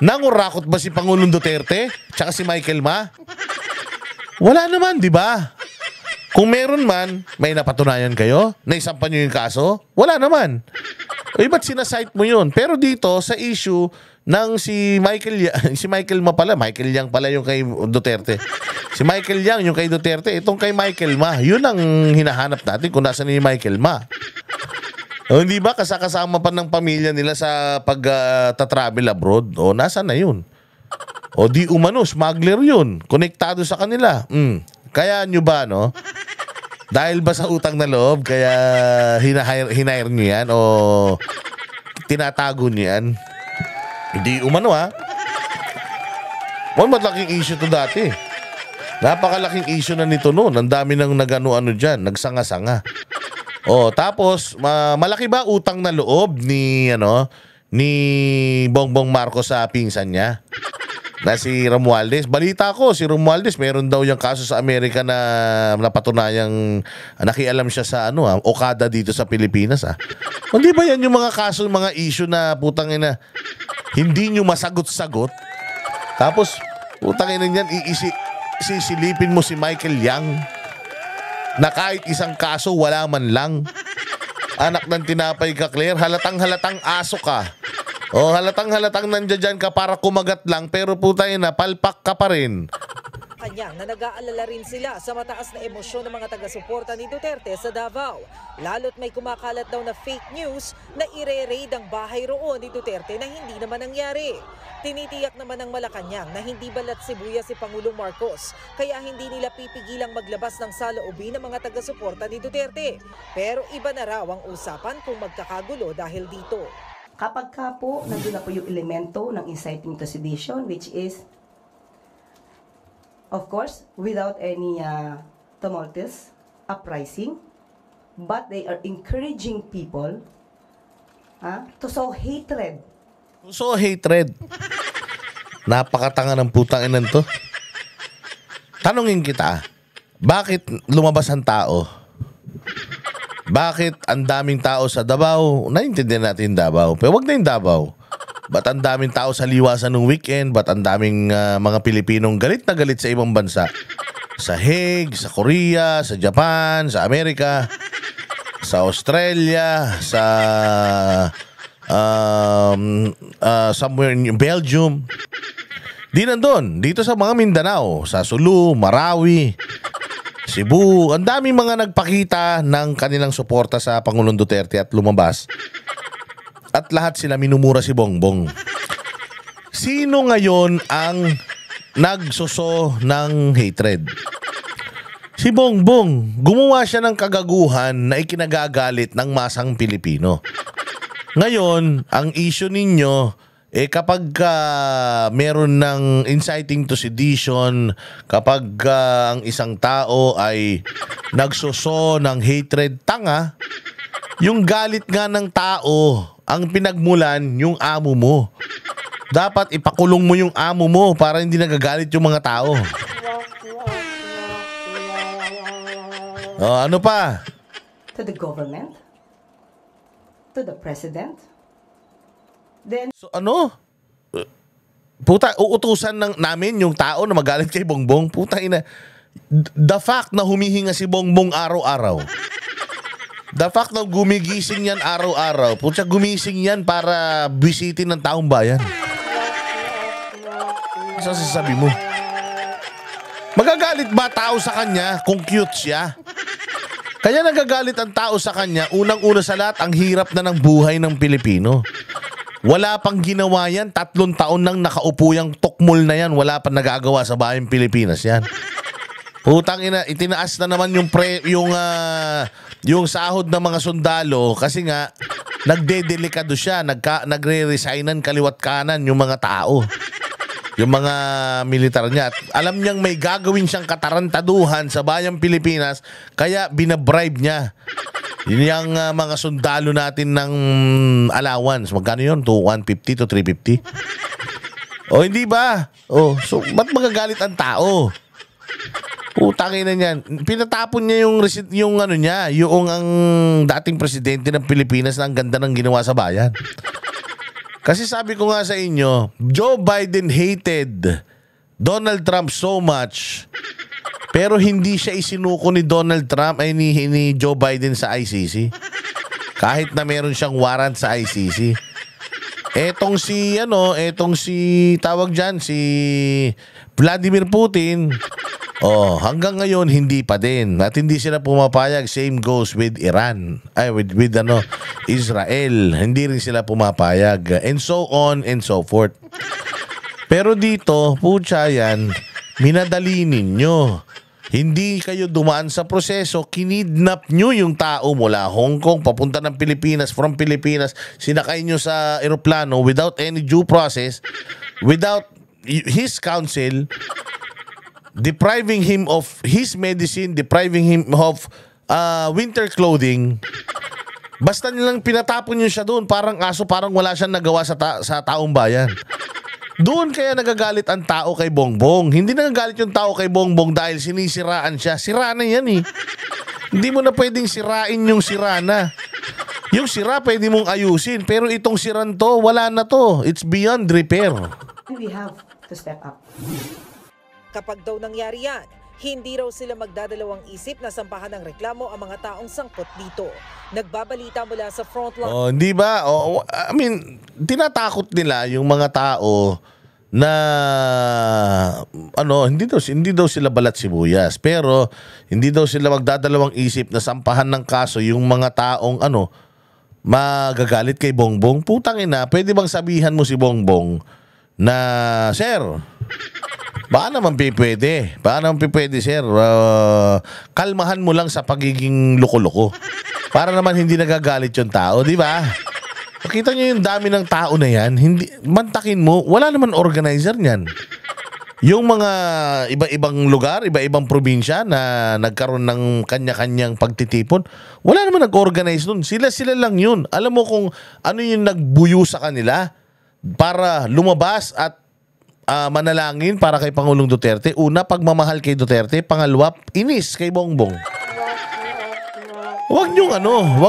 Nangurakot ba si Pangulong Duterte? Tsaka si Michael Ma? Wala naman, di ba? Kung meron man, may napatunayan kayo? Naisampan niyo yung kaso? Wala naman. Eh, ba't sinasite mo yun? Pero dito, sa issue ng si Michael Ma pala, Michael Yang pala yung kay Duterte. Si Michael Yang yung kay Duterte, itong kay Michael Ma, yun ang hinahanap natin kung nasa ni Michael Ma. O hindi ba kasama pa ng pamilya nila sa pag-travel abroad? O nasa na yun? O di umano, smuggler yun. Konektado sa kanila. Kaya nyo ba, no? Dahil ba sa utang na loob, kaya hinire nyo yan? O tinatago nyo yan? Hindi umano ha. Malaking issue to dati. Napakalaking issue na nito noon. Ang dami nang nag-ano dyan. Nagsanga-sanga. Tapos, malaki ba utang na loob ni Bongbong Marcos sa pinsan niya? Na si Romualdez. Balita ko, si Romualdez, meron daw yung kaso sa Amerika na napatunayang nakialam siya sa Okada dito sa Pilipinas. Hindi ba yan yung mga kaso, mga issue na putang ina, hindi nyo masagot-sagot? Tapos, putang ina niyan, sisilipin mo si Michael Yang na kahit isang kaso, wala man lang. Anak ng tinapay ka, Claire, halatang-halatang aso ka. Halatang-halatang nandiyan ka para kumagat lang, pero putang ina, palpak ka pa rin. Kanya na nag-aalala rin sila sa mataas na emosyon ng mga taga-suporta ni Duterte sa Davao. Lalo't may kumakalat daw na fake news na ire-raid ang bahay roon ni Duterte na hindi naman nangyari. Tinitiyak naman ng Malacanang na hindi balat sibuya si Pangulong Marcos, kaya hindi nila pipigilang maglabas ng saloobin ng mga taga-suporta ni Duterte. Pero iba na raw ang usapan kung magkakagulo dahil dito. Kapag ka po, nandun na po yung elemento ng inciting to sedition, which is, of course, without any tumultuous uprising, but they are encouraging people to sow hatred. So, hatred. Napakatanga ng putang inan to. Tanungin kita, bakit lumabas ang tao? Bakit ang daming tao sa Davao? Naintindihan natin Davao, pero wag na yung Davao. Ba't ang daming tao sa liwasan ng weekend? Ba't ang daming mga Pilipinong galit na galit sa ibang bansa? Sa Hague, sa Korea, sa Japan, sa Amerika, sa Australia, sa somewhere in Belgium. Di nandun. Dito sa mga Mindanao, sa Sulu, Marawi. Cebu, ang daming mga nagpakita ng kanilang suporta sa Pangulong Duterte at lumabas. At lahat sila minumura si Bongbong. Sino ngayon ang nagsuso ng hatred? Si Bongbong. Gumawa siya ng kagaguhan na ikinagagalit ng masang Pilipino. Ngayon, ang issue ninyo, kapag meron ng inciting to sedition, kapag ang isang tao ay nagsuso ng hatred, tanga, yung galit nga ng tao, ang pinagmulan yung amo mo. Dapat ipakulong mo yung amo mo para hindi nagagalit yung mga tao. Ano pa? To the government? To the president? Then, So ano? Puta, uutusan namin yung tao na magalit kay Bongbong. Puta ina. The fact na humihinga si Bongbong araw-araw. The fact na gumigising yan araw-araw. Puta, gumising yan para bisitin ng taong bayan. Ano sasabi mo? Magagalit ba tao sa kanya kung cute siya? Kaya nagagalit ang tao sa kanya, unang-una sa lahat, ang hirap na ng buhay ng Pilipino. Wala pang ginawa yan, 3 taon nang nakaupo yung tukmol na yan, wala pang nagagawa sa bayang Pilipinas yan. Putang ina, itinaas na naman yung sahod ng mga sundalo kasi nga nagdedelikado siya, nagre-resignan kaliwat kanan yung mga tao. Yung mga militar niya. At alam niyang may gagawin siyang katarantaduhan sa bayang Pilipinas, kaya binabribe niya. Yun yung mga sundalo natin ng allowance. Magkano yun? 150 to 350? O hindi ba? So ba't magagalit ang tao? Utangin na niyan. Pinatapon niya yung ano niya, yung ang dating presidente ng Pilipinas na ang ganda ng ginawa sa bayan. Kasi sabi ko nga sa inyo, Joe Biden hated Donald Trump so much, pero hindi siya isinuko ni Donald Trump ni Joe Biden sa ICC. Kahit na meron siyang warrant sa ICC. Etong si tawag diyan si Vladimir Putin. Hanggang ngayon hindi pa din. At hindi sila pumapayag. Same goes with Iran. With Israel. Hindi rin sila pumapayag. And so on and so forth. Pero dito, putya yan, minadali ninyo. Hindi kayo dumaan sa proseso. Kinidnap nyo yung tao mula Hong Kong papunta ng Pilipinas. From Pilipinas, sinakay nyo sa eroplano without any due process, without his counsel, depriving him of his medicine, depriving him of winter clothing. Basta nilang pinatapon nyo siya doon, parang aso, parang wala siyang nagawa sa taong bayan. Doon kaya nagagalit ang tao kay Bongbong. Hindi nagagalit yung tao kay Bongbong dahil sinisiraan siya. Sira na yan eh. Hindi mo na pwedeng sirain yung sira na. Yung sira pwede mong ayusin, pero itong siran to, wala na to. It's beyond repair. we have to step up. Kapag daw nangyari yan, hindi raw sila magdadalawang isip na sampahan ng reklamo ang mga taong sangkot dito. Nagbabalita mula sa frontline. Hindi ba? Tinatakot nila yung mga tao na hindi daw sila balat sibuyas, pero hindi daw sila magdadalawang isip na sampahan ng kaso yung mga taong magagalit kay Bongbong. Putang ina, pwede bang sabihan mo si Bongbong na, sir, baka naman pwede. Baka naman pwede, sir. Kalmahan mo lang sa pagiging loko-loko. Para naman hindi nagagalit yung tao, di ba? Nakita nyo yung dami ng tao na yan, mantakin mo, wala naman organizer niyan. Yung mga iba-ibang lugar, iba-ibang probinsya na nagkaroon ng kanya-kanyang pagtitipon, wala naman nag-organize nun. Sila-sila lang yun. Alam mo kung ano yung nagbuyo sa kanila para lumabas at manalangin para kay Pangulong Duterte. Una, pagmamahal kay Duterte. Pangalawa, inis kay Bongbong. Huwag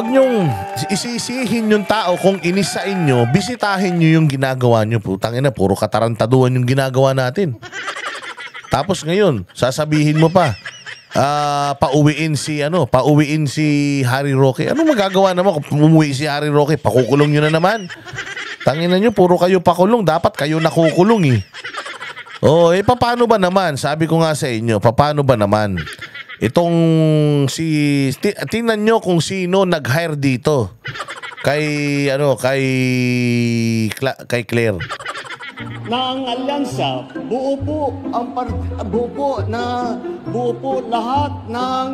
nyong isisihin yung tao kung inis sa inyo, bisitahin nyo yung ginagawa nyo. Putang ina, puro katarantaduhan yung ginagawa natin. Tapos ngayon, sasabihin mo pa, pauwiin si Harry Roque. Ano magagawa naman kung umuwi si Harry Roque? Pakukulong nyo na naman. Tangina nyo, puro kayo pakulong. Dapat kayo nakukulong eh. Paano ba naman? Sabi ko nga sa inyo, paano ba naman? Itong tingnan nyo kung sino nag-hire dito. Kay Claire. Na ang alyansa, buo po lahat ng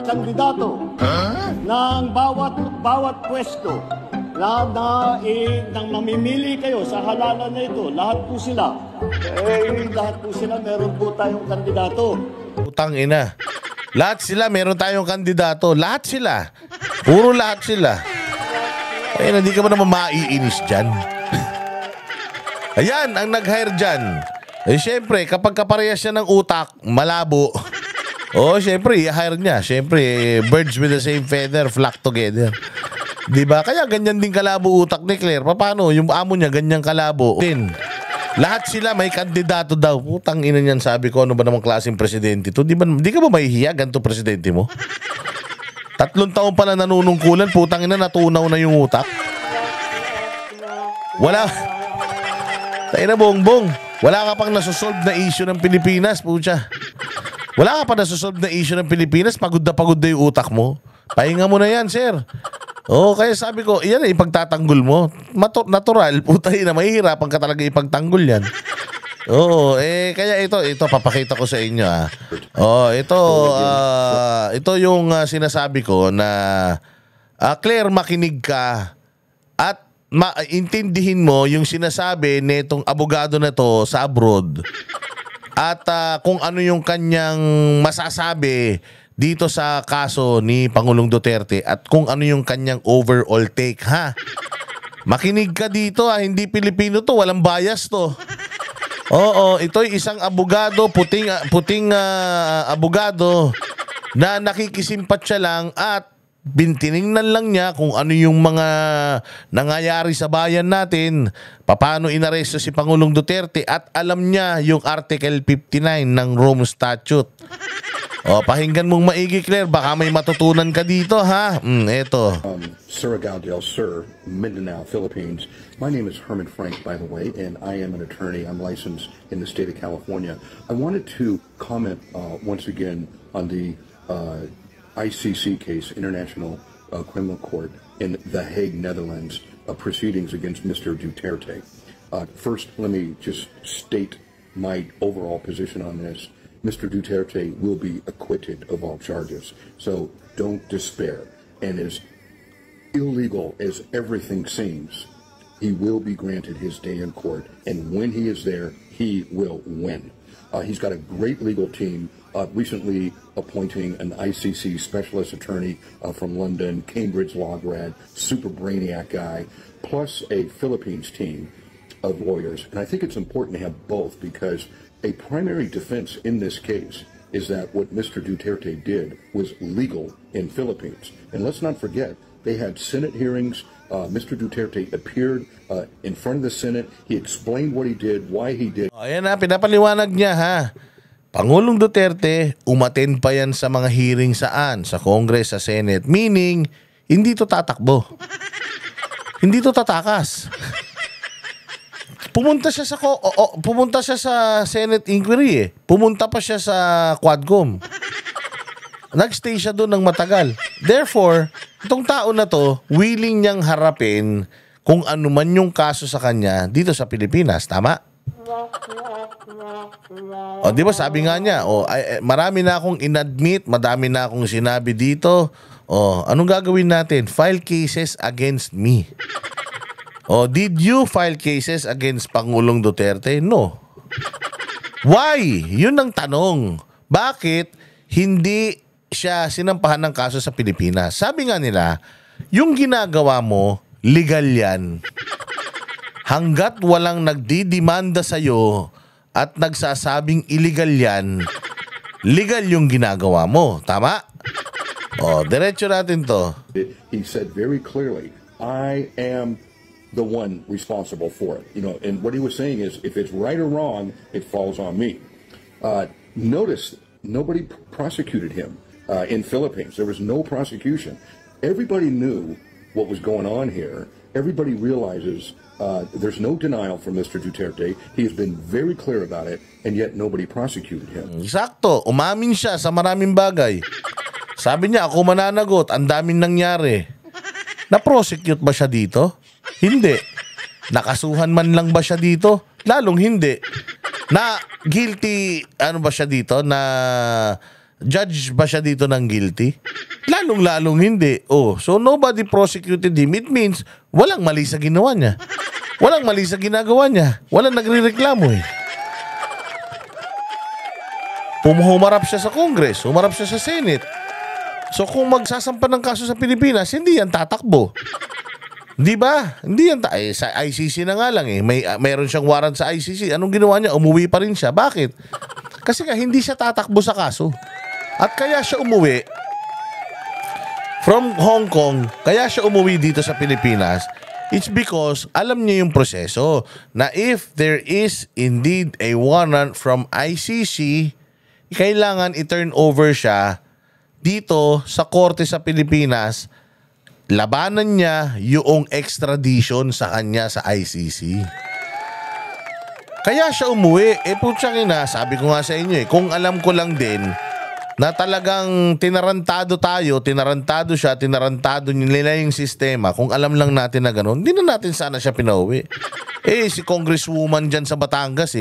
kandidato ng bawat pwesto nang mamimili kayo sa halalan na ito, lahat po sila meron po tayong kandidato. Putang ina. Lahat sila meron tayong kandidato. Lahat sila. Puro lahat sila. Ay, hindi ka ba naman maiinis dyan? Ayan, ang nag-hire dyan. Eh, syempre, kapag kaparehas siya ng utak, malabo. Syempre, i-hire niya. Syempre, birds with the same feather flock together. Diba? Kaya ganyan din kalabo utak ni Claire. Paano? Yung amo niya, ganyan kalabo. Lahat sila may kandidato daw. Putang ina niyan, sabi ko, ano ba namang klaseng presidente to? Di ka ba mahihiya ganito presidente mo? 3 taon pala nanunungkulan, putang ina, natunaw na yung utak. Wala. Tayo na, Bongbong. Wala ka pang nasusolve na issue ng Pilipinas, pucha. Wala ka pa nasusolve na issue ng Pilipinas, pagod na yung utak mo. Pahinga mo na yan, sir. Kaya sabi ko, yan ipagtatanggol mo. Natural, putay na, mahihirapan ka talaga ipagtanggol yan. Kaya ito papakita ko sa inyo. Ito yung sinasabi ko na Claire, makinig ka at intindihin mo yung sinasabi nitong abogado na to sa abroad. At kung ano yung kanyang masasabi dito sa kaso ni Pangulong Duterte at kung ano yung kanyang overall take, ha? Makinig ka dito, hindi Pilipino to, walang bias to. Ito'y isang abogado, puting abogado na nakikisimpat lang at tiningnan lang niya kung ano yung mga nangyayari sa bayan natin, paano inaresto si Pangulong Duterte at alam niya yung Article 59 ng Rome Statute. Pakinggan mong maigi, Claire, baka may matutunan ka dito, ha? Eto. Surigao del Sur, Mindanao, Philippines. My name is Herman Frank, by the way, and I am an attorney. I'm licensed in the state of California. I wanted to comment once again on the ICC case, International Criminal Court in The Hague, Netherlands, proceedings against Mr. Duterte. First, let me just state my overall position on this. Mr. Duterte will be acquitted of all charges. So don't despair. And as illegal as everything seems, he will be granted his day in court. And when he is there, he will win. He's got a great legal team, recently appointing an ICC specialist attorney from London, Cambridge law grad, super brainiac guy, plus a Philippines team of lawyers. And I think it's important to have both because a primary defense in this case is that what Mr. Duterte did was legal in Philippines. And let's not forget, they had Senate hearings. Mr. Duterte appeared in front of the Senate. He explained what he did, why he did. Ayan na, pinapaliwanag niya, ha. Pangulong Duterte, umattend pa yan sa mga hearing saan? Sa Congress, sa Senate. Meaning, hindi to tatakbo. Hindi to tatakas. Pumunta siya sa Senate inquiry, eh. Pumunta pa siya sa Quadcom. Nagstay siya doon ng matagal. Therefore, itong tao na to, willing niyang harapin kung ano man yung kaso sa kanya dito sa Pilipinas. Tama? Di ba sabi nga niya, marami na akong inadmit, madami na akong sinabi dito. Anong gagawin natin? File cases against me. Did you file cases against Pangulong Duterte? No. Why? Yun ang tanong. Bakit hindi siya sinampahan ng kaso sa Pilipinas? Sabi nga nila, yung ginagawa mo, legal yan. Hanggat walang nagdidemanda sa'yo at nagsasabing illegal yan, legal yung ginagawa mo. Tama? Diretso natin to. He said very clearly, I am the one responsible for it. And what he was saying is, if it's right or wrong, it falls on me. Notice, nobody prosecuted him in Philippines. There was no prosecution. Everybody knew what was going on here, everybody realizes there's no denial from Mr. Duterte. He has been very clear about it, and yet nobody prosecuted him. Sakto, umamin siya sa maraming bagay. Sabi niya, ako mananagot, ang daming nangyari. Na-prosecute ba siya dito? Hindi. Nakasuhan man lang ba siya dito? Lalong hindi. Na guilty, ano ba siya dito? Na judge ba siya dito ng guilty? Lalong hindi. Oh, so nobody prosecuted him. It means walang mali sa ginawa niya. Walang mali sa ginagawa niya. Walang nagrereklamo eh. Humarap siya sa Congress, humarap siya sa Senate. So kung magsasampa ng kaso sa Pilipinas, hindi yan tatakbo. Di ba? Hindi yan sa ICC na nga lang eh. Mayroon siyang warrant sa ICC. Anong ginawa niya? Umuwi pa rin siya. Bakit? Kasi nga hindi siya tatakbo sa kaso. At kaya siya umuwi from Hong Kong, kaya siya umuwi dito sa Pilipinas. It's because alam niya yung proseso na if there is indeed a warrant from ICC, kailangan i-turn over siya dito sa korte sa Pilipinas, labanan niya yung extradition sa kanya sa ICC. Kaya siya umuwi. Putsang ina, sabi ko nga sa inyo kung alam ko lang din na talagang tinarantado siya, tinarantado nila yung sistema, kung alam lang natin na gano'n, hindi na natin sana siya pinauwi. Si congresswoman dyan sa Batangas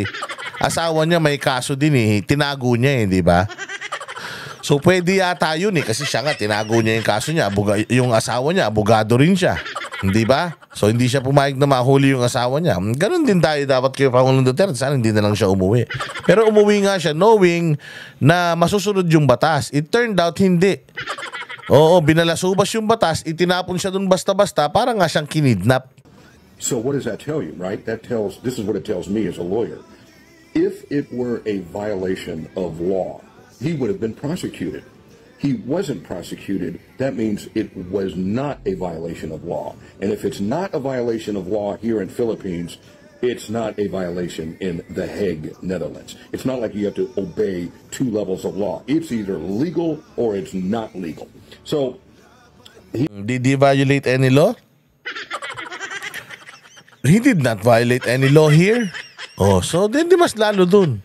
asawa niya may kaso din tinago niya di ba? So pwede yata yun kasi siya nga tinago niya yung kaso niya, yung asawa niya abogado rin siya, di ba? So hindi siya pumayag na mahuli yung asawa niya. Ganon din tayo dapat kay Pangulong Duterte, sana hindi na lang siya umuwi. Pero umuwi nga siya knowing na masusunod yung batas. It turned out hindi. Oo, binalasubas yung batas, itinapon siya dun basta-basta, para nga siyang kinidnap. So what does that tell you, right? This is what it tells me as a lawyer. If it were a violation of law, he would have been prosecuted. He wasn't prosecuted. That means it was not a violation of law. And if it's not a violation of law here in Philippines, it's not a violation in The Hague, Netherlands. It's not like you have to obey two levels of law. It's either legal or it's not legal. So, did he violate any law? He did not violate any law here. Oh, so then di mas lalo dun.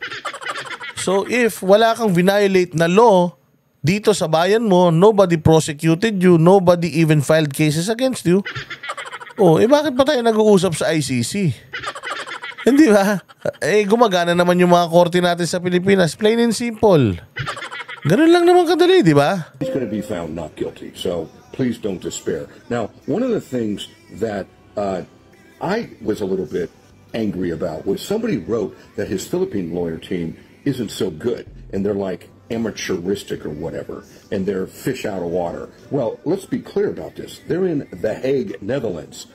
So if wala kang violate na law dito sa bayan mo, nobody prosecuted you, nobody even filed cases against you. Bakit pa tayo nag-uusap sa ICC? Hindi ba? Gumagana naman yung mga korte natin sa Pilipinas. Plain and simple. Ganun lang naman kadali, di ba? He's going to be found not guilty, so please don't despair. Now, one of the things that I was a little bit angry about was somebody wrote that his Philippine lawyer team isn't so good, and they're like amateuristic or whatever, and they're fish out of water. Well, let's be clear about this. They're in The Hague, Netherlands,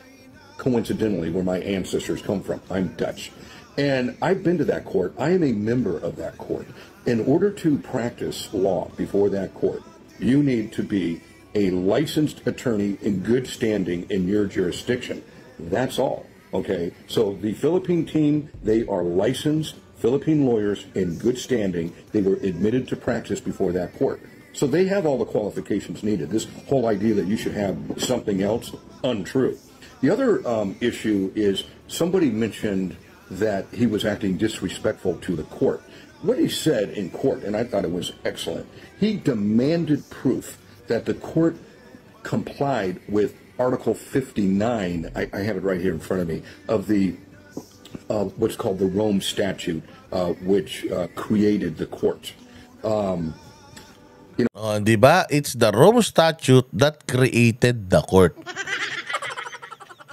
coincidentally, where my ancestors come from. I'm Dutch. And I've been to that court. I am a member of that court. In order to practice law before that court, you need to be a licensed attorney in good standing in your jurisdiction. That's all. Okay? So the Philippine team, they are licensed Philippine lawyers in good standing. They were admitted to practice before that court. So they have all the qualifications needed. This whole idea that you should have something else, untrue. The other issue is somebody mentioned that he was acting disrespectful to the court. What he said in court, and I thought it was excellent, he demanded proof that the court complied with Article 59, I have it right here in front of me, of the what's called the Rome Statute, which created the court. Di ba? It's the Rome Statute that created the court.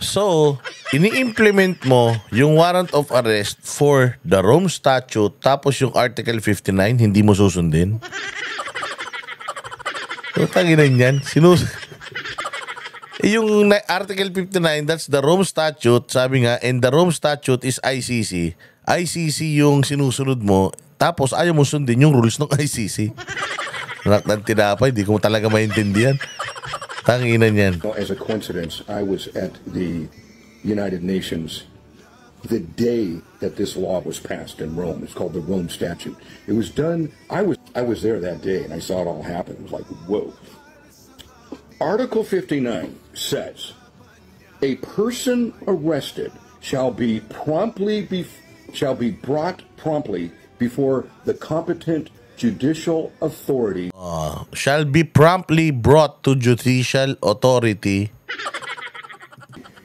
So, ini-implement mo yung warrant of arrest for the Rome Statute, tapos yung Article 59, hindi mo susundin? Tanginan yan. Yung Article 59, that's the Rome Statute, sabi nga, and the Rome Statute is ICC. ICC yung sinusunod mo, tapos ayaw mo sundin yung rules ng ICC. Anak ng tinapay, di ko talaga maintindihan. Tanginan yan. As a coincidence, I was at the United Nations the day that this law was passed in Rome. It's called the Rome Statute. It was done, I was there that day and I saw it all happen. It was like, whoa. Article 59 says a person arrested shall be brought promptly before the competent judicial authority Shall be promptly brought to judicial authority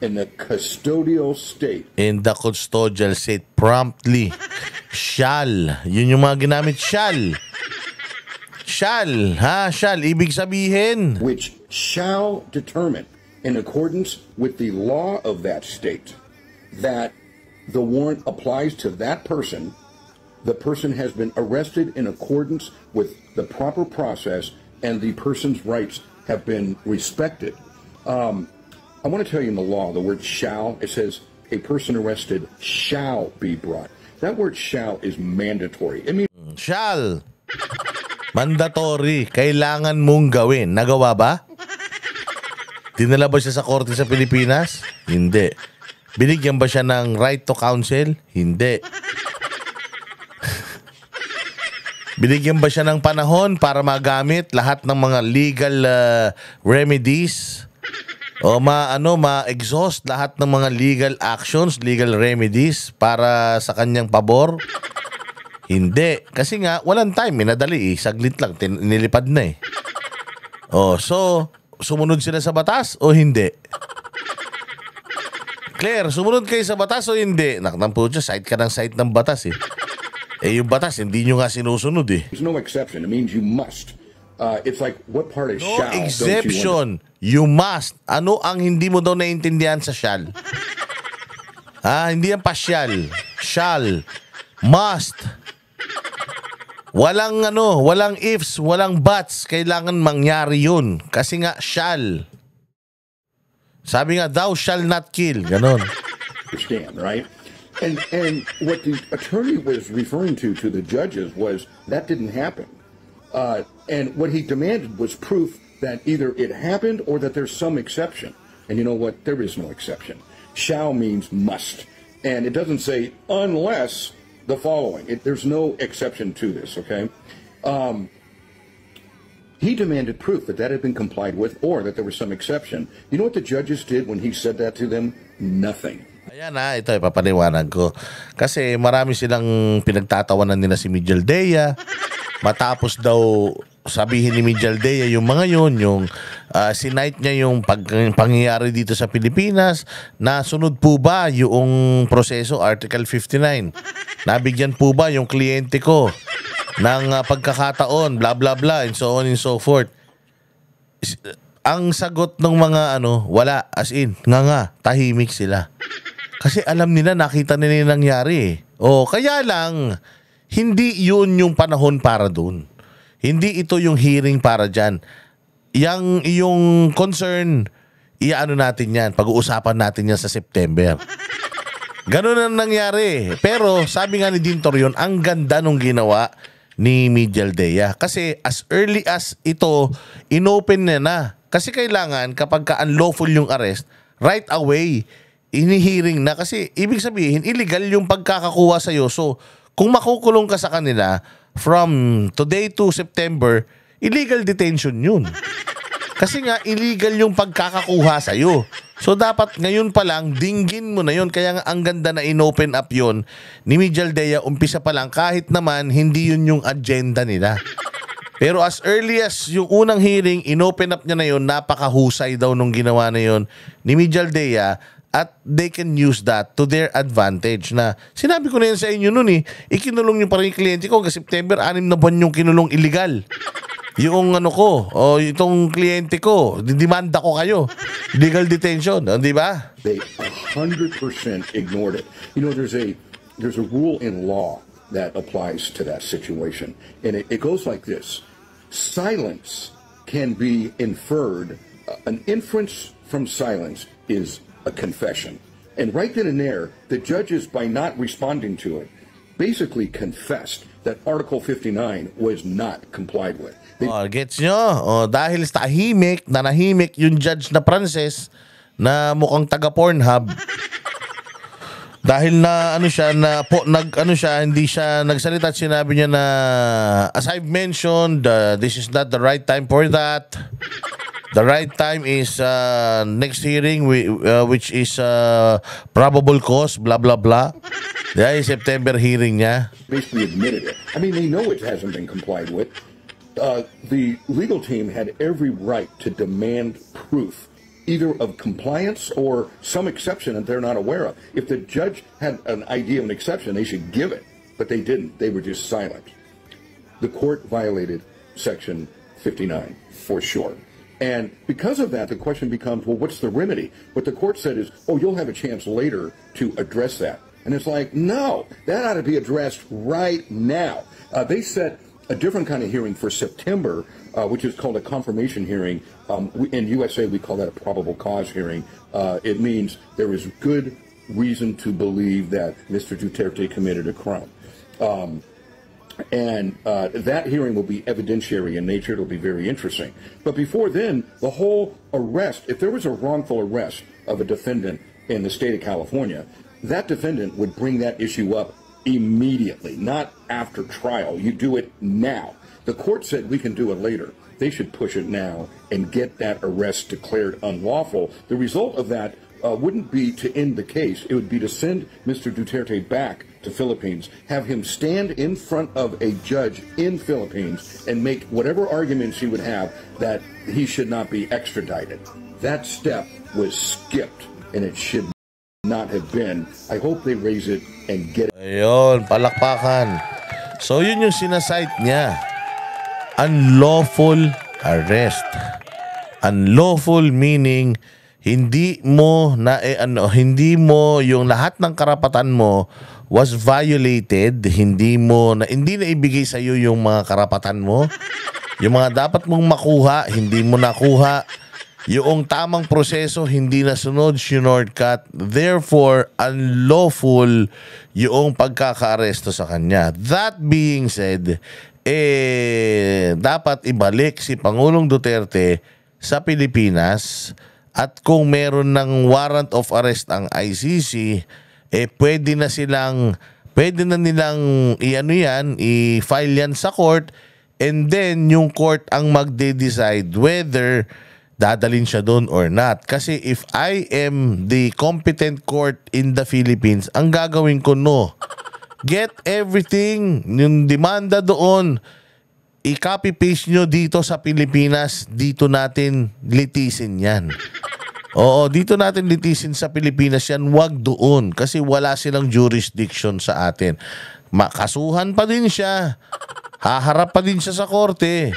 in the custodial state. in the custodial state. Promptly. Shall. Yun yung mga ginamit. Shall. Shall. Ha? Shall. Ibig sabihin. Which shall determine, in accordance with the law of that state, that the warrant applies to that person, the person has been arrested in accordance with the proper process, and the person's rights have been respected. I want to tell you in the law, the word shall, it says a person arrested shall be brought. That word shall is mandatory. It means Shall. Mandatory. Kailangan mong gawin. Nagawa ba? Dinala ba siya sa korte sa Pilipinas? Hindi. Binigyan ba siya ng right to counsel? Hindi. Binigyan ba siya ng panahon para magamit lahat ng mga legal remedies? O ma-exhaust lahat ng mga legal actions, legal remedies para sa kanyang pabor? Hindi. Kasi nga, walang time. Minadali eh. Saglit lang. Nilipad na eh. So, sumunod sila sa batas o hindi? Claire, sumunod kayo sa batas o hindi? Naktampo siya, site ka ng site ng batas eh. Yung batas, hindi nyo nga sinusunod eh. there's no exception. It means you must. It's like, what part of No shall don't you exception. You must. Ano ang hindi mo daw naintindihan sa shall? Hindi yan pasyal. Shall. Must. Walang ifs, walang buts. Kailangan mangyari yun. Kasi nga, shall. Sabi nga, thou shall not kill. Ganon. understand, right? And what the attorney was referring to the judges was that didn't happen. And what he demanded was proof that either it happened or that there's some exception. And you know what? There is no exception. Shall means must. And it doesn't say unless the following. There's no exception to this, okay? He demanded proof that had been complied with or that there was some exception. You know what the judges did when he said that to them? Nothing. Ayan ito ipapaliwanag ko. Kasi marami silang pinagtatawanan nila si Mijel Dea. Matapos daw sabihin ni Mijel Dea yung mga yun, yung sinight niya yung pangyayari dito sa Pilipinas, nasunod po ba yung proseso, Article 59? Nabigyan po ba yung kliyente ko ng pagkakataon, blah blah blah, and so on and so forth? Ang sagot ng mga wala, as in, nga, tahimik sila. Kasi alam nila, nakita nila yung nangyari. Kaya lang, hindi yun yung panahon para dun. Hindi ito yung hearing para dyan. Yung concern, natin yan. Pag-uusapan natin yan sa September. Ganun ang nangyari. Pero sabi nga ni Dean Torion, ang ganda nung ginawa ni Mijel Dea. Kasi as early as ito, inopen na. Kasi kailangan kapag ka-unlawful yung arrest, right away, inihearing na. Kasi ibig sabihin, illegal yung pagkakakuha sa'yo. So, kung makukulong ka sa kanila, from today to September, illegal detention yun. Kasi nga, illegal yung pagkakakuha sa'yo. So, dapat ngayon pa lang, dinggin mo na yun. Kaya nga, ang ganda na inopen up yun ni Mijel Dea, umpisa pa lang, kahit naman, hindi yun yung agenda nila. Pero as early as yung unang hearing, inopen up niya na yun, napakahusay daw nung ginawa na yun ni Mijel Dea, at they can use that to their advantage na sinabi ko na yun sa inyo nun ikinulong nyo pa rin yung kliyente ko hanggang September, 6 na buwan yung kinulong illegal. Yung itong kliyente ko, didemanda ko kayo. Legal detention, di ba? They 100% ignored it. You know, there's a rule in law that applies to that situation. And it goes like this. Silence can be inferred. An inference from silence is a confession. And right then and there, the judges, by not responding to it, basically confessed that Article 59 was not complied with. Gets nyo? Dahil nanahimik yung judge na Frances na mukhang taga Pornhub. Dahil na hindi siya nagsalita at sinabi niya na, as I've mentioned, this is not the right time for that. The right time is next hearing, which is probable cause, blah, blah, blah. Yeah, yung September hearing niya. Basically admitted it. I mean, they know it hasn't been complied with. The legal team had every right to demand proof, either of compliance or some exception that they're not aware of. If the judge had an idea of an exception, they should give it, but they didn't. They were just silent. The court violated Section 59, for sure. And because of that, the question becomes, well, what's the remedy? What the court said is, oh, you'll have a chance later to address that. And it's like, no, that ought to be addressed right now. They set a different kind of hearing for September, which is called a confirmation hearing. In USA, we call that a probable cause hearing. It means there is good reason to believe that Mr. Duterte committed a crime. That hearing will be evidentiary in nature. It'll be very interesting. But before then, the whole arrest, if there was a wrongful arrest of a defendant in the state of California, that defendant would bring that issue up immediately, not after trial. You do it now. The court said we can do it later. They should push it now and get that arrest declared unlawful. The result of that wouldn't be to end the case. It would be to send Mr. Duterte back to Philippines, have him stand in front of a judge in Philippines and make whatever arguments he would have that he should not be extradited. That step was skipped, and it should not have been. I hope they raise it and get it. Ayun, palakpakan. So yun yung sinasite niya. Unlawful arrest. Unlawful meaning hindi mo hindi mo yung lahat ng karapatan mo was violated, hindi na ibigay sa iyo yung mga karapatan mo. Yung mga dapat mong makuha, hindi mo nakuha. Yung tamang proseso, hindi nasunod, shortcut. Therefore, unlawful yung pagkaka-aresto sa kanya. That being said, dapat ibalik si Pangulong Duterte sa Pilipinas. At kung meron ng warrant of arrest ang ICC, pwede na nilang i-file yan sa court, and then yung court ang magde-decide whether dadalhin siya doon or not. Kasi if I am the competent court in the Philippines, ang gagawin ko, no, get everything, yung demanda doon, i-copy-paste nyo dito sa Pilipinas, dito natin litisin yan. Oo, dito natin litisin sa Pilipinas yan, wag doon. Kasi wala silang jurisdiction sa atin. Makasuhan pa din siya. Haharap pa din siya sa korte.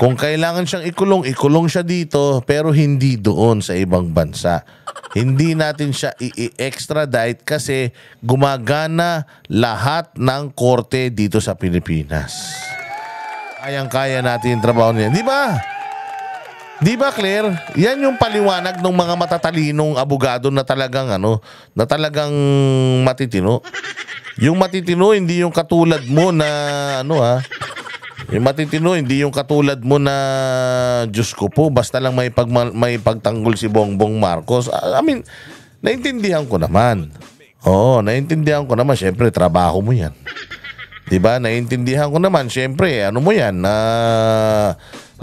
Kung kailangan siyang ikulong siya dito, pero hindi doon sa ibang bansa. Hindi natin siya i-extradite kasi gumagana lahat ng korte dito sa Pilipinas. Kayang-kaya natin yung trabaho niya. Di ba? Di ba, Claire? Yan yung paliwanag ng mga matatalinong abogado na talagang matitino. Yung matitino, hindi yung katulad mo na yung matitino, hindi yung katulad mo na Diyos ko po, basta lang may pagtanggol si Bongbong Marcos. I mean, naintindihan ko naman. Oo, naintindihan ko naman. Siyempre, trabaho mo yan. Diba? Naintindihan ko naman. Siyempre, ano mo yan?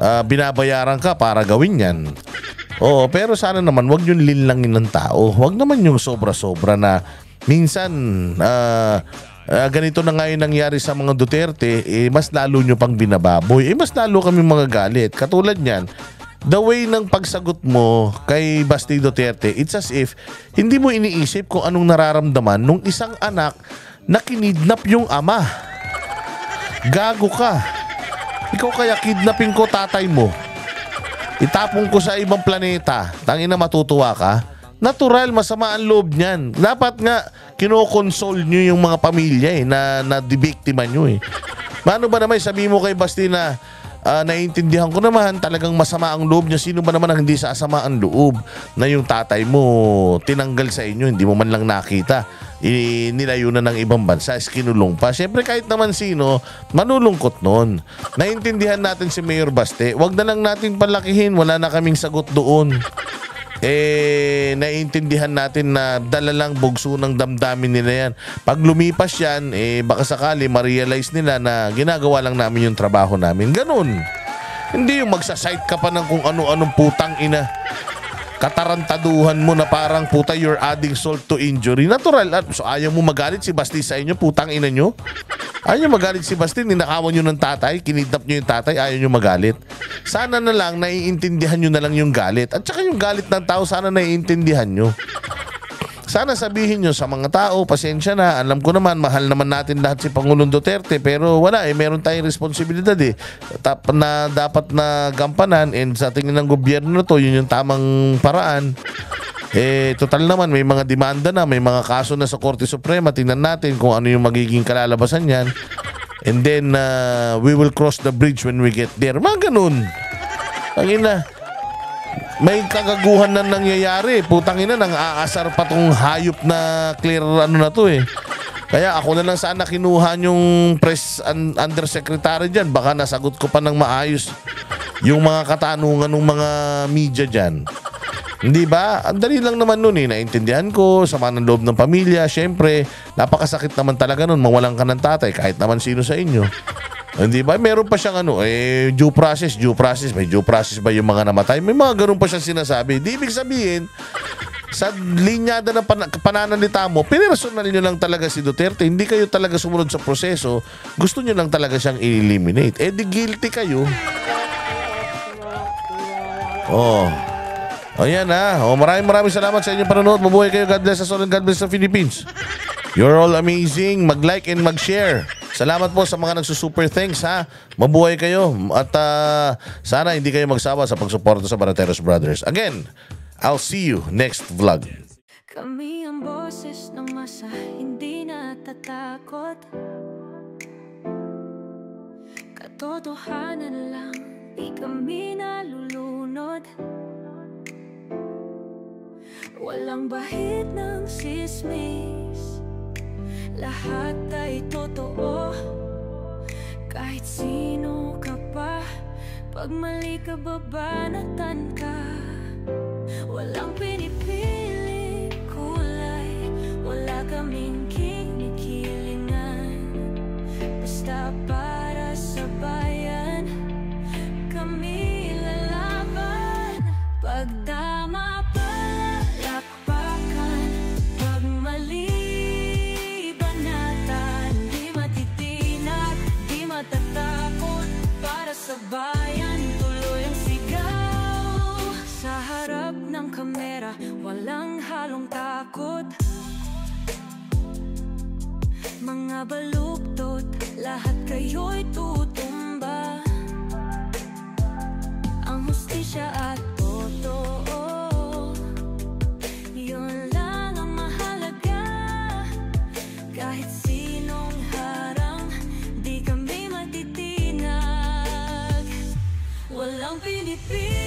Binabayaran ka para gawin yan. Oo, pero sana naman, wag yung linlangin ng tao. Wag naman yung sobra-sobra na minsan, ganito na nga yung nangyari sa mga Duterte, mas lalo nyo pang binababoy. Mas lalo kami mga galit. Katulad niyan, the way ng pagsagot mo kay Basti Duterte, it's as if hindi mo iniisip kung anong nararamdaman nung isang anak na kinidnap yung ama. Gago ka. Ikaw kaya kidnapin ko tatay mo. Itapong ko sa ibang planeta. Tangina, matutuwa ka? Natural, masama ang loob niyan. Dapat nga, kinokonsole nyo yung mga pamilya na dibiktima nyo Paano ba naman, sabi mo kay Basti na naiintindihan ko naman, talagang masama ang loob niya. Sino ba naman ang hindi sasama ang loob na yung tatay mo tinanggal sa inyo, hindi mo man lang nakita, nilayo na ng ibang bansa, kinulong pa. Siyempre kahit naman sino, manulungkot nun. Naiintindihan natin si Mayor Baste, wag na lang natin palakihin, wala na kaming sagot doon. Naiintindihan natin na dala lang bugso ng damdamin nila yan. Pag lumipas yan, baka sakali ma-realize nila na ginagawa lang namin yung trabaho namin. Ganun. Hindi yung magsasite ka pa ng kung ano-anong putang ina. Katarantaduhan mo na parang puta you're adding salt to injury. Natural. So ayaw mo magalit si Basti sa inyo, putang ina nyo? Ayaw nyo magalit si Basti, ninakawan nyo ng tatay, kinidnap nyo yung tatay, ayaw nyo magalit. Sana na lang naiintindihan nyo na lang yung galit. At saka yung galit ng tao, sana naiintindihan nyo. Sana sabihin nyo sa mga tao, pasensya na, alam ko naman, mahal naman natin lahat si Pangulong Duterte, pero wala meron tayong responsibilidad na dapat na gampanan, and sa tingin ng gobyerno na to, yun yung tamang paraan. Total naman, may mga demanda na, may mga kaso na sa Korte Suprema, tingnan natin kung ano yung magiging kalalabasan yan. And then, we will cross the bridge when we get there. Mga ganun. Tangina. May kagaguhan na nangyayari. Putang ina, nang aasar pa tong hayop na clear ano na to Kaya ako na lang sana kinuha yung press undersecretary dyan. Baka nasagot ko pa ng maayos yung mga katanungan ng mga media dyan. Hindi ba? Ang dali lang naman nun Naintindihan ko, sama ng loob ng pamilya. Siyempre, napakasakit naman talaga nun. Mawalan ka ng tatay kahit naman sino sa inyo. Hindi ba? Meron pa siyang due process. May due process ba yung mga namatay? May mga ganun pa siyang sinasabi. Di ibig sabihin, sa linyada ng pananalita mo, pinersonal nyo lang talaga si Duterte. Hindi kayo talaga sumunod sa proseso. Gusto nyo lang talaga siyang i-eliminate. Di guilty kayo. Ayan maraming salamat sa inyong panonood. Mabuhay kayo. God bless us all and God bless the Philippines. You're all amazing. Mag-like and mag-share. Salamat po sa mga nagsusuper thanks Mabuhay kayo. At sana hindi kayo magsawa sa pagsuporta sa Barateros Brothers. Again, I'll see you next vlog. Kami ang boses ng masa, hindi natatakot. Katotohanan lang, di kami nalulunod. Walang bahid ng sismis, lahat ay totoo. Kahit sino ka pa, pag mali ka babanatan ka. Walang pinipili kulay, wala kaming kinikilingan. Basta para sa bayan, kami lalaban. Pag tama palakpakan, pag mali banatan. Di matitinag, di matatakot, para sa bayan tuloy ang sigaw. Sa harap ng kamera, walang halong takot. Mga baluktot, lahat kayo'y tutumba. Ang hustisya at totoo, yun lang ang mahalaga. Kahit sinong harang, di kami matitinag. Walang pinipili